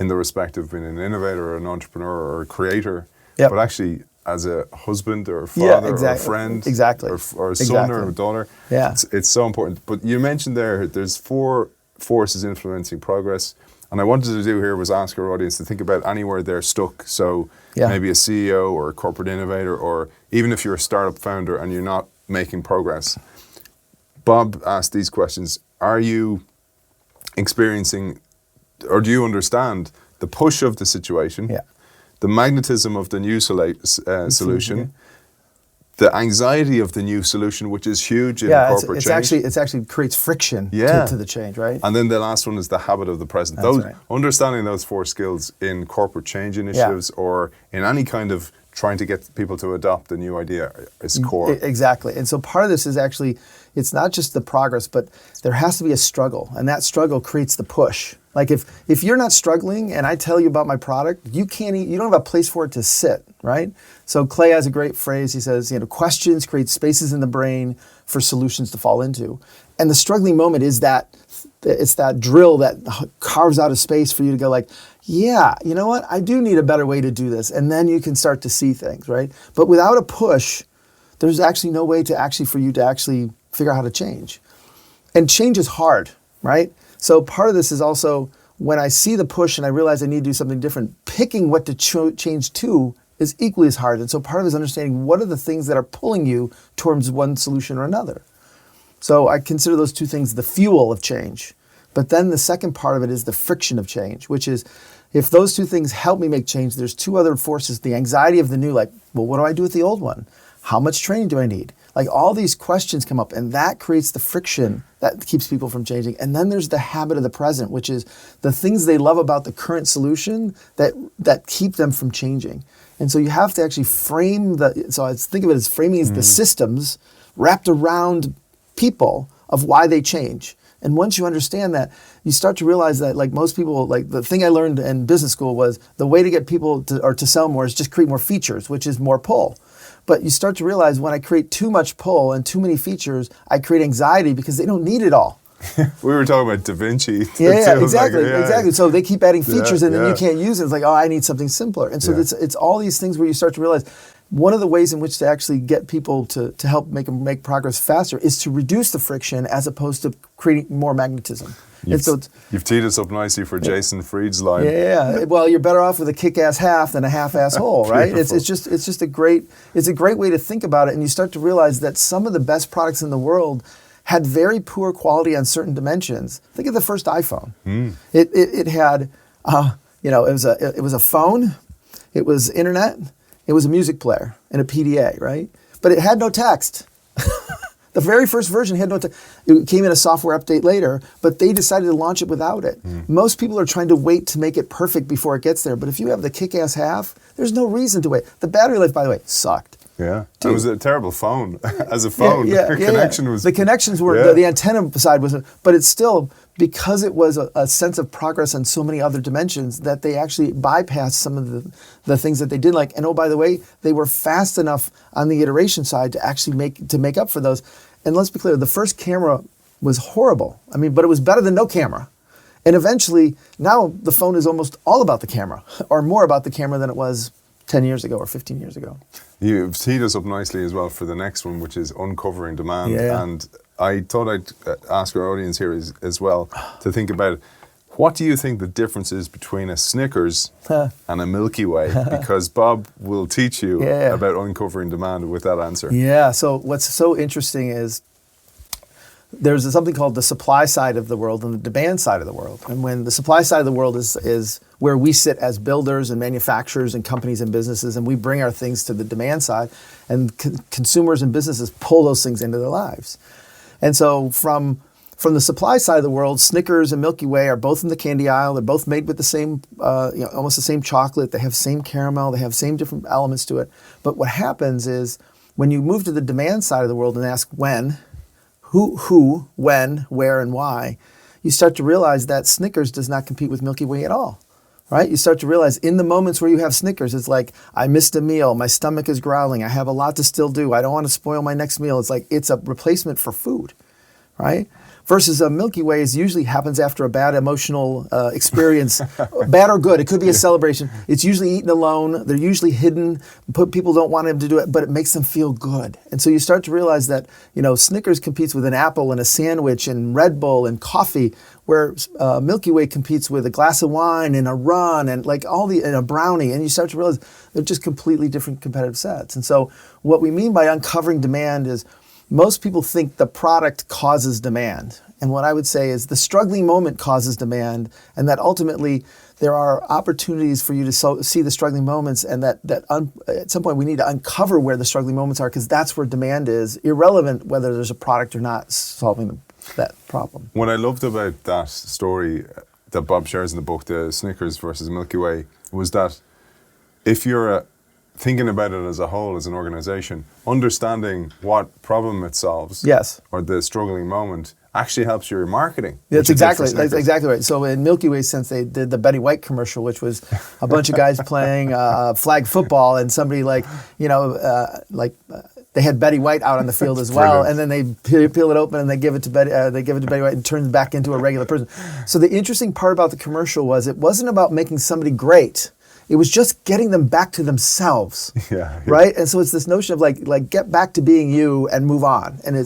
in the respect of being an innovator or an entrepreneur or a creator, but actually as a husband or a father or a friend or a son or a daughter. Yeah. It's so important. But you mentioned there's 4 forces influencing progress. And I wanted to do here was ask our audience to think about anywhere they're stuck. So maybe a CEO or a corporate innovator, or even if you're a startup founder and you're not making progress. Bob asked these questions. Are you experiencing, or do you understand the push of the situation, the magnetism of the new solution, the anxiety of the new solution, which is huge in corporate change? It actually creates friction to the change, right? And then the last one is the habit of the present. Understanding those 4 skills in corporate change initiatives or in any kind of trying to get people to adopt a new idea is core. Exactly. And so part of this is actually, it's not just the progress, but there has to be a struggle. And that struggle creates the push. Like if you're not struggling and I tell you about my product, you don't have a place for it to sit, right? So Clay has a great phrase. He says, questions create spaces in the brain for solutions to fall into. And the struggling moment is it's that drill that carves out a space for you to go like, yeah, you know what? I do need a better way to do this. And then you can start to see things, right? But without a push, there's actually no way for you to actually figure out how to change. And change is hard, right? So part of this is also when I see the push and I realize I need to do something different, picking what to change to is equally as hard. And so part of it is understanding what are the things that are pulling you towards one solution or another. So I consider those 2 things the fuel of change. But then the second part of it is the friction of change, which is if those 2 things help me make change, there's 2 other forces, the anxiety of the new, like, well, what do I do with the old one? How much training do I need? Like all these questions come up, and that creates the friction that keeps people from changing. And then there's the habit of the present, which is the things they love about the current solution that keep them from changing. And so you have to actually frame so I think of it as framing as the systems wrapped around people of why they change. And once you understand that, you start to realize that, like most people, like the thing I learned in business school was the way to get people to sell more is just create more features, which is more pull. But you start to realize when I create too much pull and too many features, I create anxiety because they don't need it all. We were talking about Da Vinci. Exactly. So they keep adding features and then you can't use it. It's like, oh, I need something simpler. And so it's all these things where you start to realize one of the ways in which to actually get people to help make progress faster is to reduce the friction as opposed to creating more magnetism. You've teed us up nicely for Jason Fried's line. Yeah. Well, you're better off with a kick-ass half than a half-ass whole, right? It's just a great way to think about it, and you start to realize that some of the best products in the world had very poor quality on certain dimensions. Think of the first iPhone. It had, it was a phone, it was internet, it was a music player and a PDA, right? But it had no text. The very first version had no text. It came in a software update later, but they decided to launch it without it. Most people are trying to wait to make it perfect before it gets there. But if you have the kick-ass half, there's no reason to wait. The battery life, by the way, sucked. Yeah. It was a terrible phone. As a phone, connection was... The connections were, the antenna side was, but it's still, because it was a sense of progress on so many other dimensions, that they actually bypassed some of the things that they did like. And oh, by the way, they were fast enough on the iteration side to actually make up for those. And let's be clear, the first camera was horrible. I mean, but it was better than no camera. And eventually, now the phone is almost all about the camera, or more about the camera than it was 10 years ago or 15 years ago. You've teed us up nicely as well for the next one, which is uncovering demand. Yeah. And I thought I'd ask our audience here as well to think about it. What do you think the difference is between a Snickers and a Milky Way? Because Bob will teach you about uncovering demand with that answer. Yeah, so what's so interesting is there's something called the supply side of the world and the demand side of the world. And when the supply side of the world is where we sit as builders and manufacturers and companies and businesses, and we bring our things to the demand side, and consumers and businesses pull those things into their lives. And so from the supply side of the world, Snickers and Milky Way are both in the candy aisle. They're both made with the same, almost the same chocolate. They have same caramel. They have same different elements to it. But what happens is when you move to the demand side of the world and ask when, who, when, where, and why, you start to realize that Snickers does not compete with Milky Way at all, right? You start to realize in the moments where you have Snickers, it's like, I missed a meal, my stomach is growling, I have a lot to still do, I don't want to spoil my next meal. It's like, it's a replacement for food, right? Versus a Milky Way usually happens after a bad emotional experience, bad or good. It could be a celebration. It's usually eaten alone. They're usually hidden. People don't want them to do it, but it makes them feel good. And so you start to realize that, Snickers competes with an apple and a sandwich and Red Bull and coffee, where Milky Way competes with a glass of wine and a run and and a brownie. And you start to realize they're just completely different competitive sets. And so what we mean by uncovering demand is, most people think the product causes demand. And what I would say is the struggling moment causes demand, and that ultimately there are opportunities for you to see the struggling moments, and that at some point we need to uncover where the struggling moments are, because that's where demand is, irrelevant whether there's a product or not solving that problem. What I loved about that story that Bob shares in the book, the Snickers versus Milky Way, was that if you're thinking about it as a whole, as an organization, understanding what problem it solves, or the struggling moment, actually helps your marketing. That's exactly right. So in Milky Way, since they did the Betty White commercial, which was a bunch of guys playing flag football, and somebody they had Betty White out on the field as well, and then they peel it open and they give it to Betty White, and turns back into a regular person. So the interesting part about the commercial was it wasn't about making somebody great. It was just getting them back to themselves, right? And so it's this notion of like get back to being you and move on. And it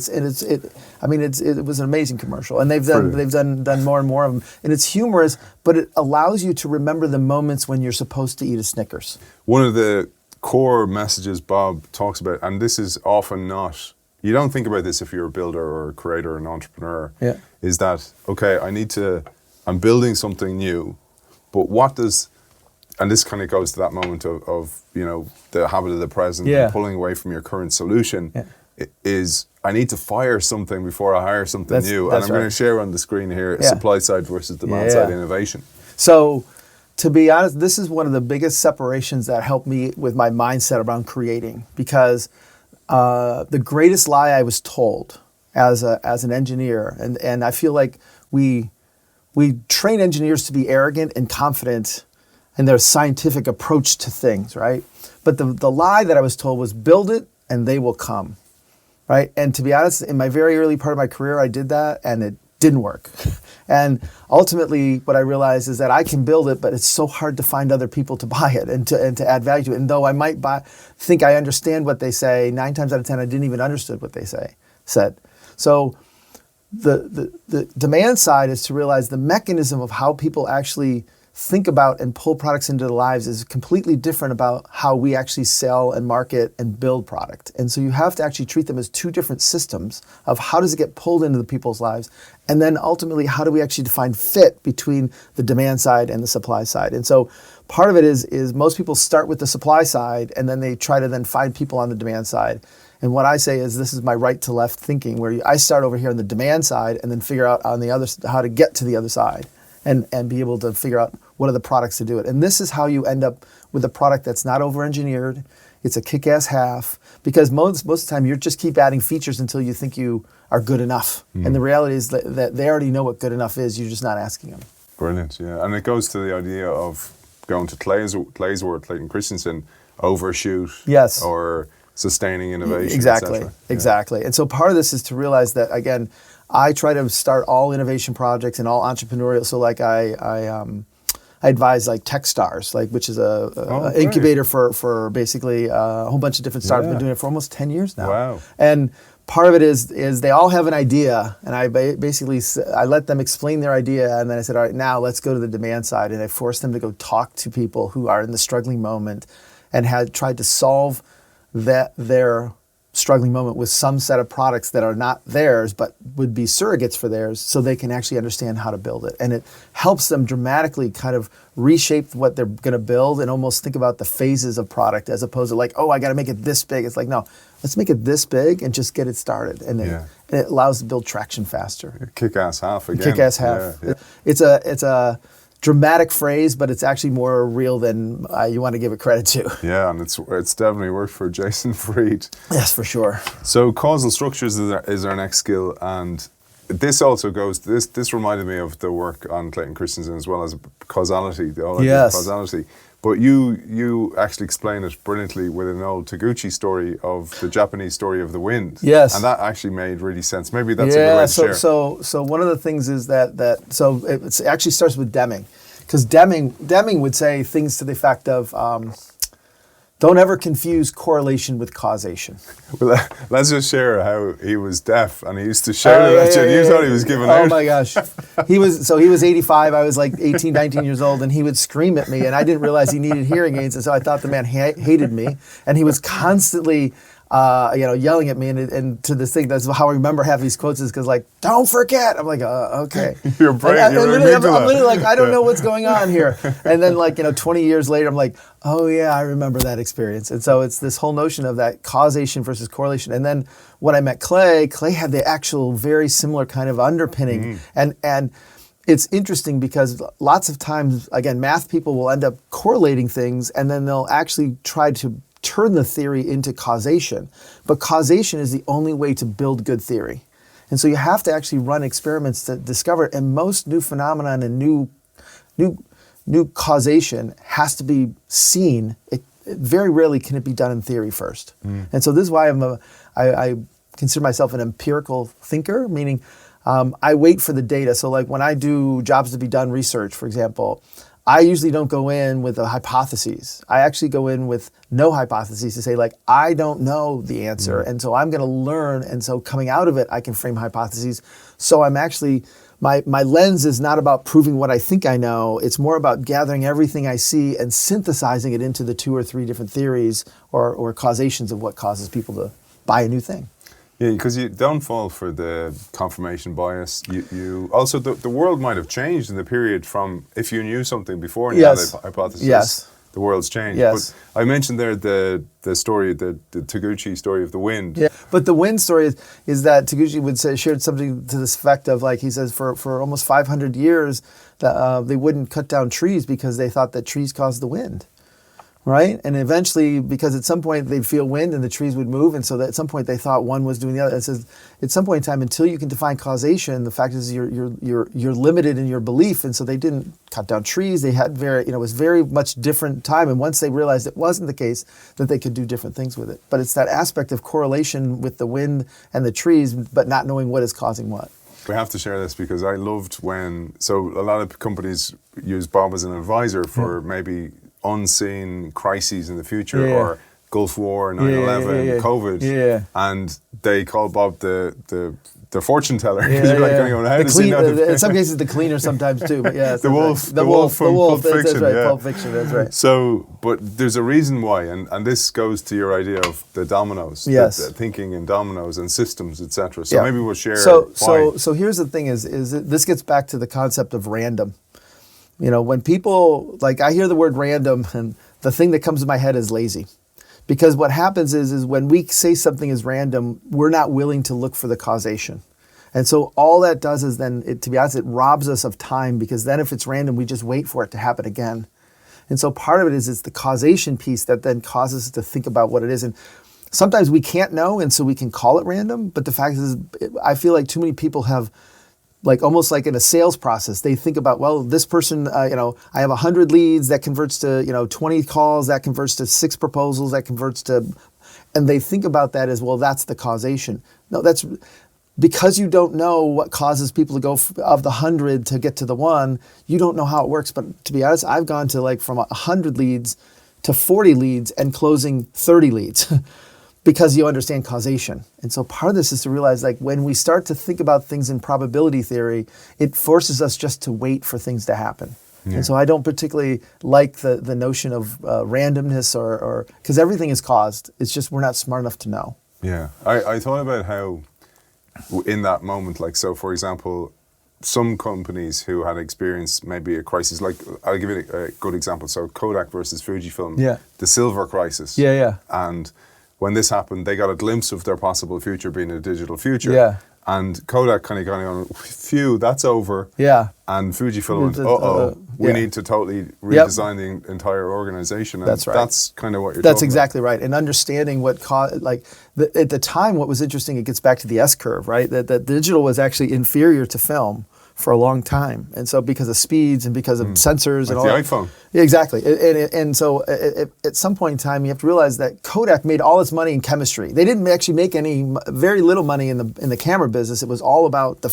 was an amazing commercial, and they've done more and more of them. And it's humorous, but it allows you to remember the moments when you're supposed to eat a Snickers. One of the core messages Bob talks about, and this is often not, you don't think about this if you're a builder or a creator or an entrepreneur, is that, okay, I'm building something new, but what does... And this kind of goes to that moment of the habit of the present, and pulling away from your current solution, is I need to fire something before I hire something new. And I'm going to share on the screen here, supply side versus demand side innovation. So to be honest, this is one of the biggest separations that helped me with my mindset around creating, because the greatest lie I was told as an engineer, and I feel like we train engineers to be arrogant and confident and their scientific approach to things, right? But the lie that I was told was build it and they will come, right? And to be honest, in my very early part of my career, I did that and it didn't work. And ultimately, what I realized is that I can build it, but it's so hard to find other people to buy it and to add value to it. And though I might think I understand what they say, 9 times out of 10, I didn't even understand what they said. So the demand side is to realize the mechanism of how people actually think about and pull products into their lives is completely different about how we actually sell and market and build product. And so you have to actually treat them as two different systems of how does it get pulled into the people's lives, and then ultimately how do we actually define fit between the demand side and the supply side. And so part of it is most people start with the supply side and then they try to then find people on the demand side. And what I say is this is my right to left thinking, where I start over here on the demand side and then figure out on the other how to get to the other side. And be able to figure out what are the products to do it. And this is how you end up with a product that's not over-engineered. It's a kick-ass half, because most of the time you just keep adding features until you think you are good enough. And the reality is that they already know what good enough is. You're just not asking them. Brilliant, yeah. And it goes to the idea of going to Clay's word, Clayton Christensen, overshoot, Yes. or sustaining innovation, Exactly, et cetera. exactly. And so part of this is to realize that, again, I try to start all innovation projects and all entrepreneurial. So like I advise like Techstars, like which is a incubator for basically a whole bunch of different startups. I've been doing it for almost 10 years now. Wow. And part of it is they all have an idea, and I basically I let them explain their idea, and then I said, all right, now let's go to the demand side, and I forced them to go talk to people who are in the struggling moment and had tried to solve their struggling moment with some set of products that are not theirs but would be surrogates for theirs, so they can actually understand how to build it. And it helps them dramatically kind of reshape what they're going to build and almost think about the phases of product, as opposed to like, oh, I got to make it this big. It's like, no, let's make it this big and just get it started. And it allows to build traction faster. Kick-ass half again. Kick-ass half. Yeah. It's a dramatic phrase, but it's actually more real than you want to give it credit to. Yeah, and it's definitely worked for Jason Fried. Yes, for sure. So causal structures is our next skill, and this also goes. This reminded me of the work on Clayton Christensen as well as causality, the whole idea of causality. But you actually explain it brilliantly with an old Taguchi story of the Japanese story of the wind. Yes. And that actually made really sense. Maybe that's a good way to share. So one of the things is that it actually starts with Deming. Because Deming would say things to the effect of, don't ever confuse correlation with causation. Well, let's just share how he was deaf and he used to shout at you and you thought he was giving out. Oh my gosh. He was 85, I was like 18, 19 years old, and he would scream at me, and I didn't realize he needed hearing aids, and so I thought the man hated me, and he was constantly yelling at me, and to this thing, that's how I remember half these quotes, is because like, don't forget. I'm like, okay. Your brain, I'm literally like, I don't know what's going on here. And then 20 years later, I'm like, oh yeah, I remember that experience. And so it's this whole notion of that causation versus correlation. And then when I met Clay had the actual very similar kind of underpinning. And it's interesting because lots of times, again, math people will end up correlating things, and then they'll actually try to turn the theory into causation. But causation is the only way to build good theory. And so you have to actually run experiments to discover it. And most new phenomenon and new causation has to be seen. It very rarely can it be done in theory first. And so this is why I consider myself an empirical thinker, meaning I wait for the data. So like when I do jobs to be done research, for example, I usually don't go in with a hypothesis. I actually go in with no hypotheses to say, like, I don't know the answer. And so I'm going to learn. And so coming out of it, I can frame hypotheses. So I'm actually, my lens is not about proving what I think I know. It's more about gathering everything I see and synthesizing it into the 2 or 3 different theories or causations of what causes people to buy a new thing. Yeah, because you don't fall for the confirmation bias. You also, the world might have changed in the period from if you knew something before and you had a hypothesis, the world's changed. Yes. But I mentioned there the story, the Taguchi story of the wind. Yeah, but the wind story is that Taguchi would say, shared something to this effect of, like, he says for almost 500 years that they wouldn't cut down trees because they thought that trees caused the wind. Right? And eventually, because at some point they'd feel wind and the trees would move, and so that at some point they thought one was doing the other. It says at some point in time, until you can define causation, the fact is you're limited in your belief, and so they didn't cut down trees. They had it was very much different time, and once they realized it wasn't the case, that they could do different things with it. But it's that aspect of correlation with the wind and the trees, but not knowing what is causing what. We have to share this because I loved so a lot of companies use Bob as an advisor for maybe unseen crises in the future, or Gulf War, 9/11, COVID, and they call Bob the fortune teller. How does he know in some cases the cleaner sometimes too, but yeah, the wolf from Pulp Fiction. That's right, Pulp Fiction, that's right. So, but there's a reason why, and this goes to your idea of the dominoes, the thinking in dominoes and systems, etc. So maybe we'll share. So here's the thing: is this gets back to the concept of random. When people, like, I hear the word random, and the thing that comes to my head is lazy. Because what happens is when we say something is random, we're not willing to look for the causation. And so all that does is then, to be honest, it robs us of time, because then if it's random, we just wait for it to happen again. And so part of it is it's the causation piece that then causes us to think about what it is. And sometimes we can't know, and so we can call it random. But the fact is, I feel like too many people have, like almost like in a sales process, they think about, well, this person, I have 100 leads, that converts to, 20 calls, that converts to 6 proposals, that converts to, and they think about that as, well, that's the causation. No, that's because you don't know what causes people to go of the 100 to get to the 1, you don't know how it works. But to be honest, I've gone to like from 100 leads to 40 leads and closing 30 leads because you understand causation. And so part of this is to realize, like, when we start to think about things in probability theory, it forces us just to wait for things to happen. Yeah. And so I don't particularly like the notion of randomness or because everything is caused. It's just we're not smart enough to know. Yeah, I thought about how in that moment, like, so for example, some companies who had experienced maybe a crisis, like I'll give you a good example. So Kodak versus Fujifilm, the silver crisis. Yeah. And when this happened, they got a glimpse of their possible future being a digital future. Yeah. And Kodak kind of going, phew, that's over. Yeah. And Fujifilm went, we need to totally redesign the entire organization. And that's right. That's kind of what you're That's talking exactly about. right. And understanding what caused, at the time, what was interesting, it gets back to the S curve, right? That digital was actually inferior to film for a long time. And so because of speeds and because of sensors and all the that. iPhone. Yeah, exactly. And so at some point in time, you have to realize that Kodak made all its money in chemistry. They didn't actually make very little money in the camera business. It was all about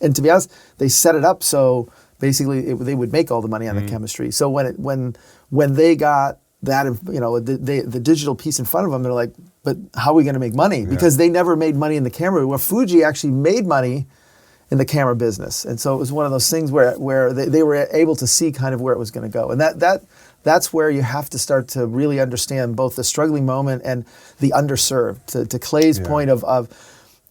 and to be honest, they set it up so basically they would make all the money on the chemistry. So when they got that, the digital piece in front of them, they're like, but how are we going to make money? Because they never made money in the camera. Where Fuji actually made money in the camera business. And so it was one of those things where they were able to see kind of where it was going to go. And that's where you have to start to really understand both the struggling moment and the underserved. To Clay's point of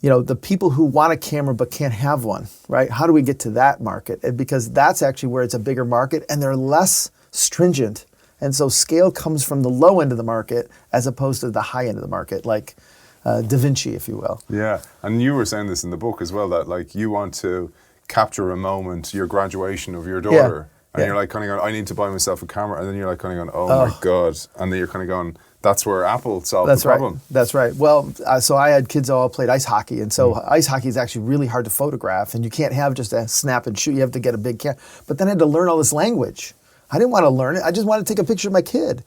the people who want a camera but can't have one, right? How do we get to that market? And because that's actually where it's a bigger market and they're less stringent. And so scale comes from the low end of the market as opposed to the high end of the market, like Da Vinci, if you will. Yeah, and you were saying this in the book as well, that like you want to capture a moment, your graduation of your daughter, and you're like kind of going, I need to buy myself a camera, and then you're like kind of going, oh my God, and then you're kind of going, that's where Apple solved the problem. That's right. Well, so I had kids all played ice hockey, and so ice hockey is actually really hard to photograph, and you can't have just a snap and shoot. You have to get a big camera. But then I had to learn all this language. I didn't want to learn it. I just wanted to take a picture of my kid.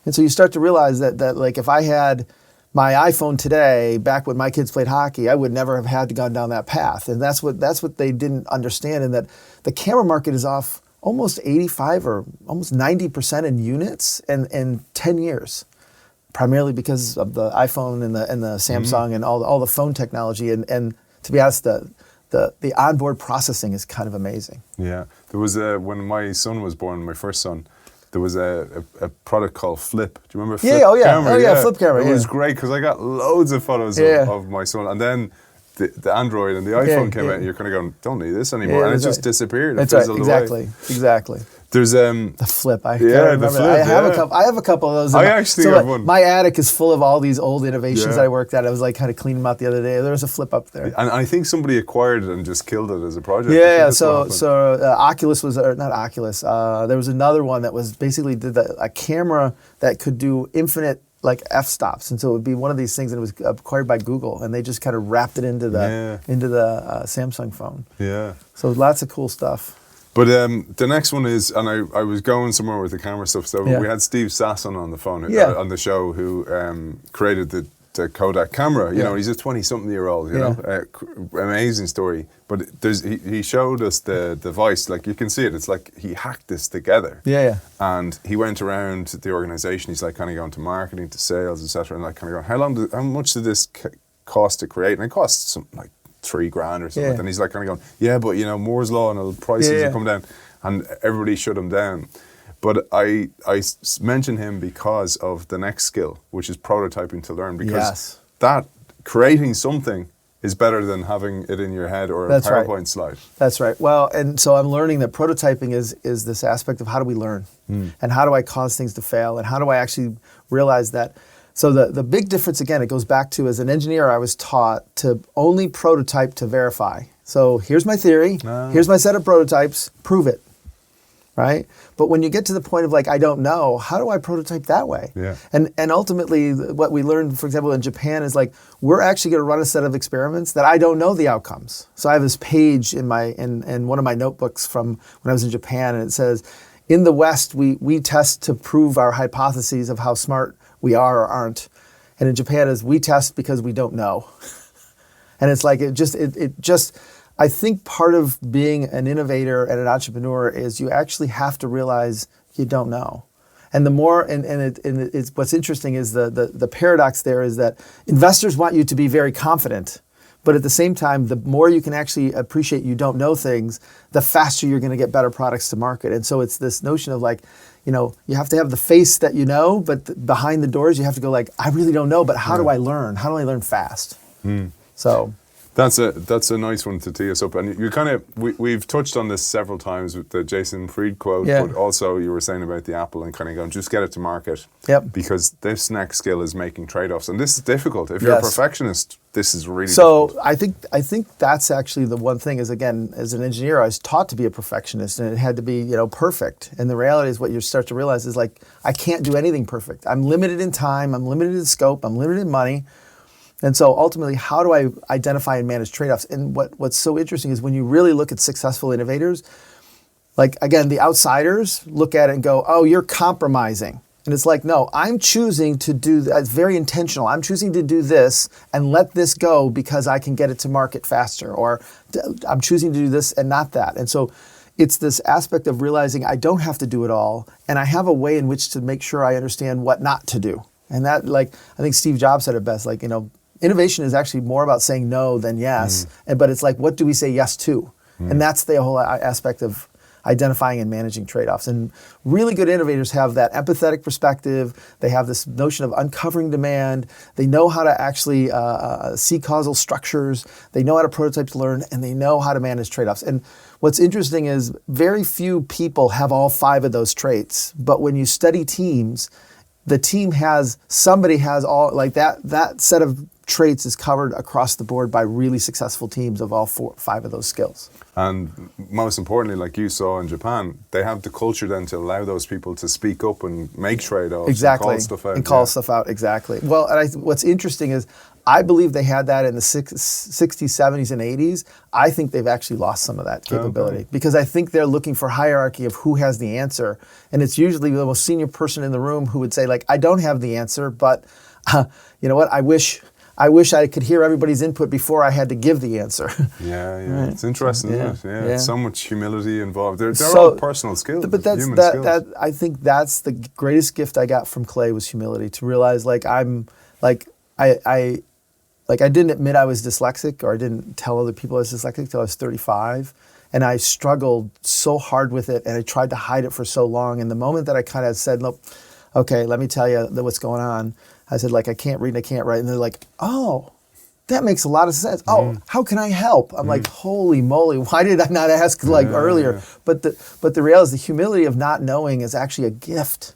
And so you start to realize that like if I had my iPhone today, back when my kids played hockey, I would never have had to gone down that path. And that's what they didn't understand, and that the camera market is off almost 85 or almost 90% in units in 10 years, primarily because of the iPhone and the Samsung and all the phone technology. And to be honest, the onboard processing is kind of amazing. Yeah, there was when my son was born, my first son, there was a product called Flip. Do you remember Flip camera? Flip camera. It was great because I got loads of photos of my son. And then the Android and the iPhone came out and you're kind of going, don't need this anymore. And it just disappeared. It fizzled away. Exactly. There's the Flip. I remember. The Flip, I have a couple of those. I actually have one. My attic is full of all these old innovations I worked at. I was like kind of cleaning them out the other day. There was a Flip up there. And I think somebody acquired it and just killed it as a project. Yeah. So Oculus was, or not Oculus. There was another one that was basically a camera that could do infinite like f-stops, and so it would be one of these things, and it was acquired by Google, and they just kind of wrapped it into the Samsung phone. Yeah. So lots of cool stuff. But the next one is, and I was going somewhere with the camera stuff, so we had Steve Sasson on the phone, on the show, who created the Kodak camera. You know, he's a 20-something-year-old, you know, amazing story. But he showed us the device, like you can see it, it's like he hacked this together. And he went around the organization, he's like kind of going to marketing, to sales, etc., and like kind of going, how much did this cost to create? And it cost something like $3,000 or something. And he's like kind of going, yeah, but you know, Moore's law and the prices will come down. And everybody shut him down. But I mention him because of the next skill, which is prototyping to learn. Because that creating something is better than having it in your head or a PowerPoint slide. That's right. Well, and so I'm learning that prototyping is this aspect of how do we learn? And how do I cause things to fail? And how do I actually realize that? So the big difference, again, it goes back to, as an engineer, I was taught to only prototype to verify. So here's my theory, here's my set of prototypes, prove it. right? But when you get to the point of like, I don't know, how do I prototype that way? Yeah. And ultimately, what we learned, for example, in Japan is like, we're actually going to run a set of experiments that I don't know the outcomes. So I have this page in one of my notebooks from when I was in Japan, and it says, in the West, we test to prove our hypotheses of how smart we are or aren't. And in Japan is we test because we don't know. And it's like, it just, I think part of being an innovator and an entrepreneur is you actually have to realize you don't know. And the more, it's what's interesting is the paradox there is that investors want you to be very confident, but at the same time, the more you can actually appreciate you don't know things, the faster you're going to get better products to market. And so it's this notion of like, you have to have the face that you know, but behind the doors, you have to go like, I really don't know, but how do I learn? How do I learn fast? So that's a nice one to tee us up. And you kind of, we've touched on this several times with the Jason Fried quote, but also you were saying about the apple and kind of going, just get it to market. Yep. Because this next skill is making trade-offs. And this is difficult. If you're a perfectionist, this is really difficult. So I think that's actually the one thing is, again, as an engineer, I was taught to be a perfectionist and it had to be, perfect. And the reality is what you start to realize is like, I can't do anything perfect. I'm limited in time, I'm limited in scope, I'm limited in money. And so ultimately, how do I identify and manage trade-offs? And what's so interesting is when you really look at successful innovators, like again, the outsiders look at it and go, oh, you're compromising. And it's like, no, I'm choosing to do that. It's very intentional. I'm choosing to do this and let this go because I can get it to market faster. Or I'm choosing to do this and not that. And so it's this aspect of realizing I don't have to do it all. And I have a way in which to make sure I understand what not to do. And that, like, I think Steve Jobs said it best, like, innovation is actually more about saying no than yes, but it's like, what do we say yes to? And that's the whole aspect of identifying and managing trade-offs. And really good innovators have that empathetic perspective. They have this notion of uncovering demand. They know how to actually see causal structures. They know how to prototype to learn, and they know how to manage trade-offs. And what's interesting is very few people have all 5 of those traits, but when you study teams, the team somebody has all, like that set of traits is covered across the board by really successful teams of all 5 of those skills. And most importantly, like you saw in Japan, they have the culture then to allow those people to speak up and make trade-offs. Exactly. And call stuff out. And call stuff out, exactly. Well, and what's interesting is I believe they had that in the 60s, 70s, and 80s. I think they've actually lost some of that capability because I think they're looking for hierarchy of who has the answer. And it's usually the most senior person in the room who would say, like, I don't have the answer, but you know what, I wish I could hear everybody's input before I had to give the answer. Yeah. Right. It's interesting, isn't it? Yeah. It's so much humility involved. They're So, all personal skills, but that's human skills. I think that's the greatest gift I got from Clay was humility, to realize like I didn't admit I was dyslexic, or I didn't tell other people I was dyslexic until I was 35. And I struggled so hard with it, and I tried to hide it for so long. And the moment that I kind of said, look, okay, let me tell you what's going on, I said, like, I can't read and I can't write. And they're like, oh, that makes a lot of sense. Oh, how can I help? I'm like, holy moly, why did I not ask earlier? Yeah. But the reality is the humility of not knowing is actually a gift.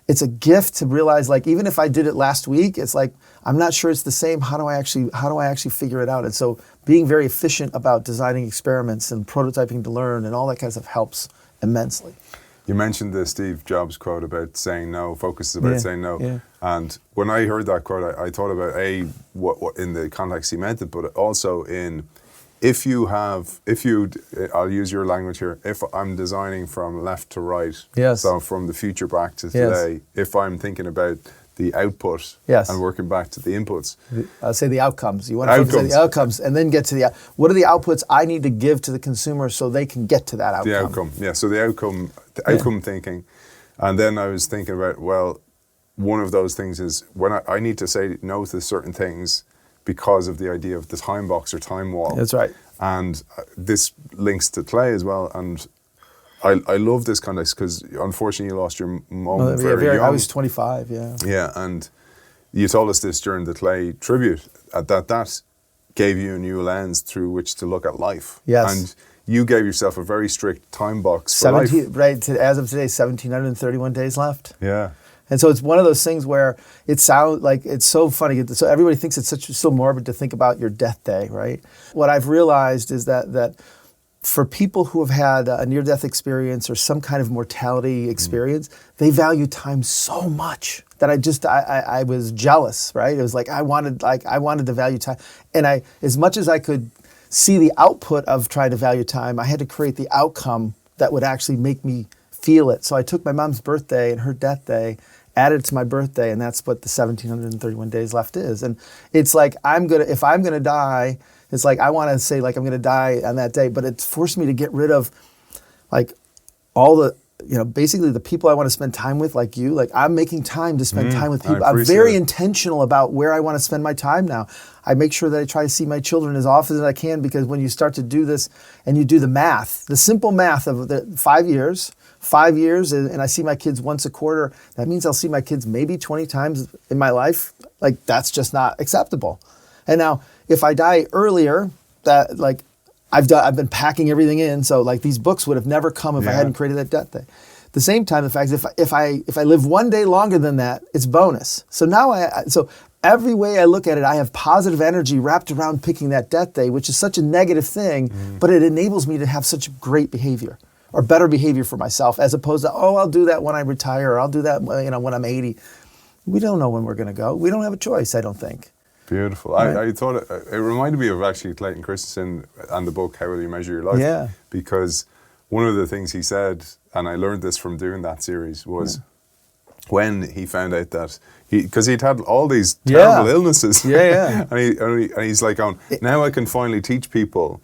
It's a gift to realize, like, even if I did it last week, it's like, I'm not sure it's the same. How do I actually figure it out? And so being very efficient about designing experiments and prototyping to learn and all that kind of stuff helps immensely. You mentioned the Steve Jobs quote about saying no, focus is about saying no. Yeah. And when I heard that quote, I thought about what in the context he meant it, but also in I'll use your language here, if I'm designing from left to right, so from the future back to today, if I'm thinking about the output and working back to the inputs. I'll say the outcomes. You want to focus on the outcomes and then get to what are the outputs I need to give to the consumer so they can get to that outcome. The outcome, so the outcome thinking. And then I was thinking about, well, one of those things is when I need to say no to certain things because of the idea of the time box or time wall. That's right. And this links to Clay as well. And I love this context because unfortunately you lost your mom very young. I was 25, yeah. Yeah, and you told us this during the Clay tribute, that gave you a new lens through which to look at life. Yes. And you gave yourself a very strict time box for life. Right, as of today, 1,731 days left. Yeah. And so it's one of those things where it sounds like it's so funny. So everybody thinks it's so morbid to think about your death day, right? What I've realized is that for people who have had a near-death experience or some kind of mortality experience, they value time so much that I was jealous, right? It was like I wanted to value time, and as much as I could see the output of trying to value time, I had to create the outcome that would actually make me feel it. So I took my mom's birthday and her death day, added it to my birthday, and that's what the 1,731 days left is. And it's like if I'm gonna die. It's like I want to say like I'm going to die on that day, but it's forced me to get rid of like all the, basically the people I want to spend time with, like you. Like I'm making time to spend time with people. I'm very intentional about where I want to spend my time now. I make sure that I try to see my children as often as I can, because when you start to do this and you do the math, the simple math of the 5 years, and I see my kids once a quarter, that means I'll see my kids maybe 20 times in my life. Like that's just not acceptable. And now, if I die earlier, that like I've been packing everything in, so like these books would have never come if I hadn't created that death day. At the same time, the fact is if I live one day longer than that, it's bonus. So now so every way I look at it, I have positive energy wrapped around picking that death day, which is such a negative thing, but it enables me to have such great behavior or better behavior for myself, as opposed to I'll do that when I retire, or I'll do that when I'm 80. We don't know when we're going to go. We don't have a choice, I don't think. Beautiful. Right. I thought it reminded me of actually Clayton Christensen and the book How Will You Measure Your Life? Yeah. Because one of the things he said, and I learned this from doing that series, was when he found out that because he'd had all these terrible illnesses. Yeah. and he's like, now I can finally teach people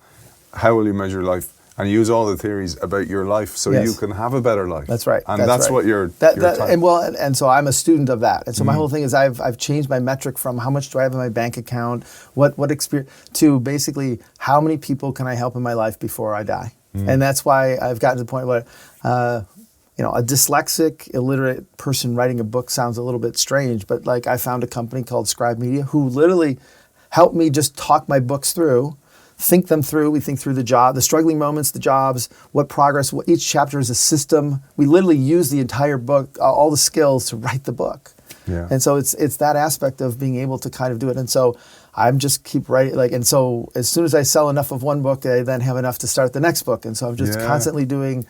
how will you measure life, and use all the theories about your life so you can have a better life. That's right. And that's what you're and so I'm a student of that. And so my whole thing is I've changed my metric from how much do I have in my bank account, what experience, to basically how many people can I help in my life before I die. And that's why I've gotten to the point where a dyslexic, illiterate person writing a book sounds a little bit strange, but like I found a company called Scribe Media who literally helped me just talk my books through, think them through. We think through the struggling moments, the jobs, what progress, each chapter is a system. We literally use the entire book, all the skills to write the book. Yeah. And so it's that aspect of being able to kind of do it. And so I'm just keep writing, and so as soon as I sell enough of one book, I then have enough to start the next book. And so I'm just constantly doing,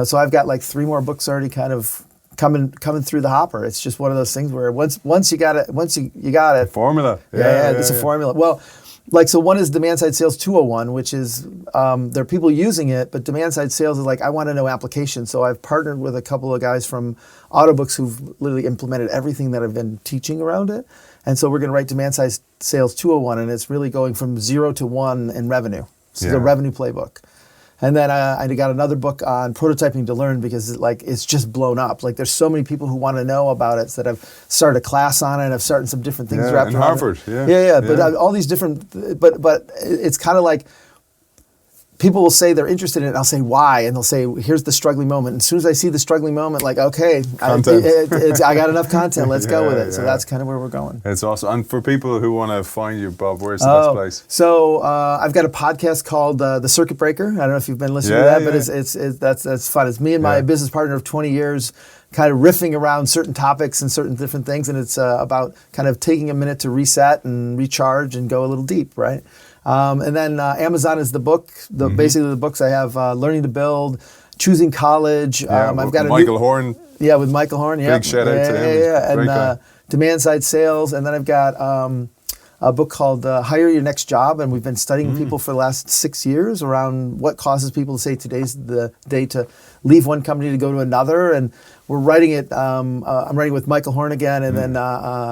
so I've got like 3 more books already kind of coming through the hopper. It's just one of those things where once you got it. Formula. It's a formula. Well, so one is Demand Side Sales 201, which is, there are people using it, but Demand Side Sales is like, I want to know application. So I've partnered with a couple of guys from Autobooks who've literally implemented everything that I've been teaching around it. And so we're going to write Demand Side Sales 201, and it's really going from 0 to 1 in revenue. So it's a revenue playbook. And then I got another book on prototyping to learn, because it's just blown up. Like there's so many people who want to know about it, so that I've started a class on it, and I've started some different things wrapped in around Harvard. it. But all these different, but it's kind of like people will say they're interested in it, and I'll say why, and they'll say here's the struggling moment. And as soon as I see the struggling moment, like okay, I got enough content. Let's go with it. So that's kind of where we're going. It's awesome. And for people who want to find you, Bob, where's the best place? So I've got a podcast called The Circuit Breaker. I don't know if you've been listening to that, but that's fun. It's me and my business partner of 20 years, kind of riffing around certain topics and certain different things, and it's about kind of taking a minute to reset and recharge and go a little deep, right? And then Amazon is the book. Basically the books I have: Learning to Build, Choosing College. I've got Michael Horn. Yeah, with Michael Horn. Yeah, big shout out to him. And Demand Side Sales. And then I've got a book called Hire Your Next Job, and we've been studying people for the last 6 years around what causes people to say today's the day to leave one company to go to another. And we're writing it. I'm writing with Michael Horn again, and then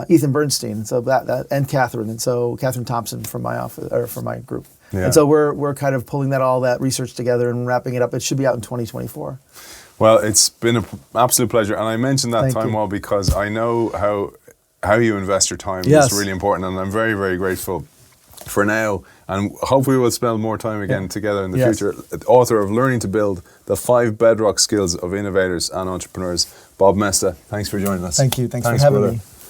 Ethan Bernstein. So that and Catherine, and so Catherine Thompson from my office or from my group. Yeah. And so we're kind of pulling all that research together and wrapping it up. It should be out in 2024. Well, it's been an absolute pleasure, and I mentioned that time well because I know how you invest your time is really important, and I'm very, very grateful for now, and hopefully we'll spend more time again together in the future. Author of Learning to Build, the 5 Bedrock Skills of Innovators and Entrepreneurs, Bob Moesta. Thanks for joining us. Thanks for having me.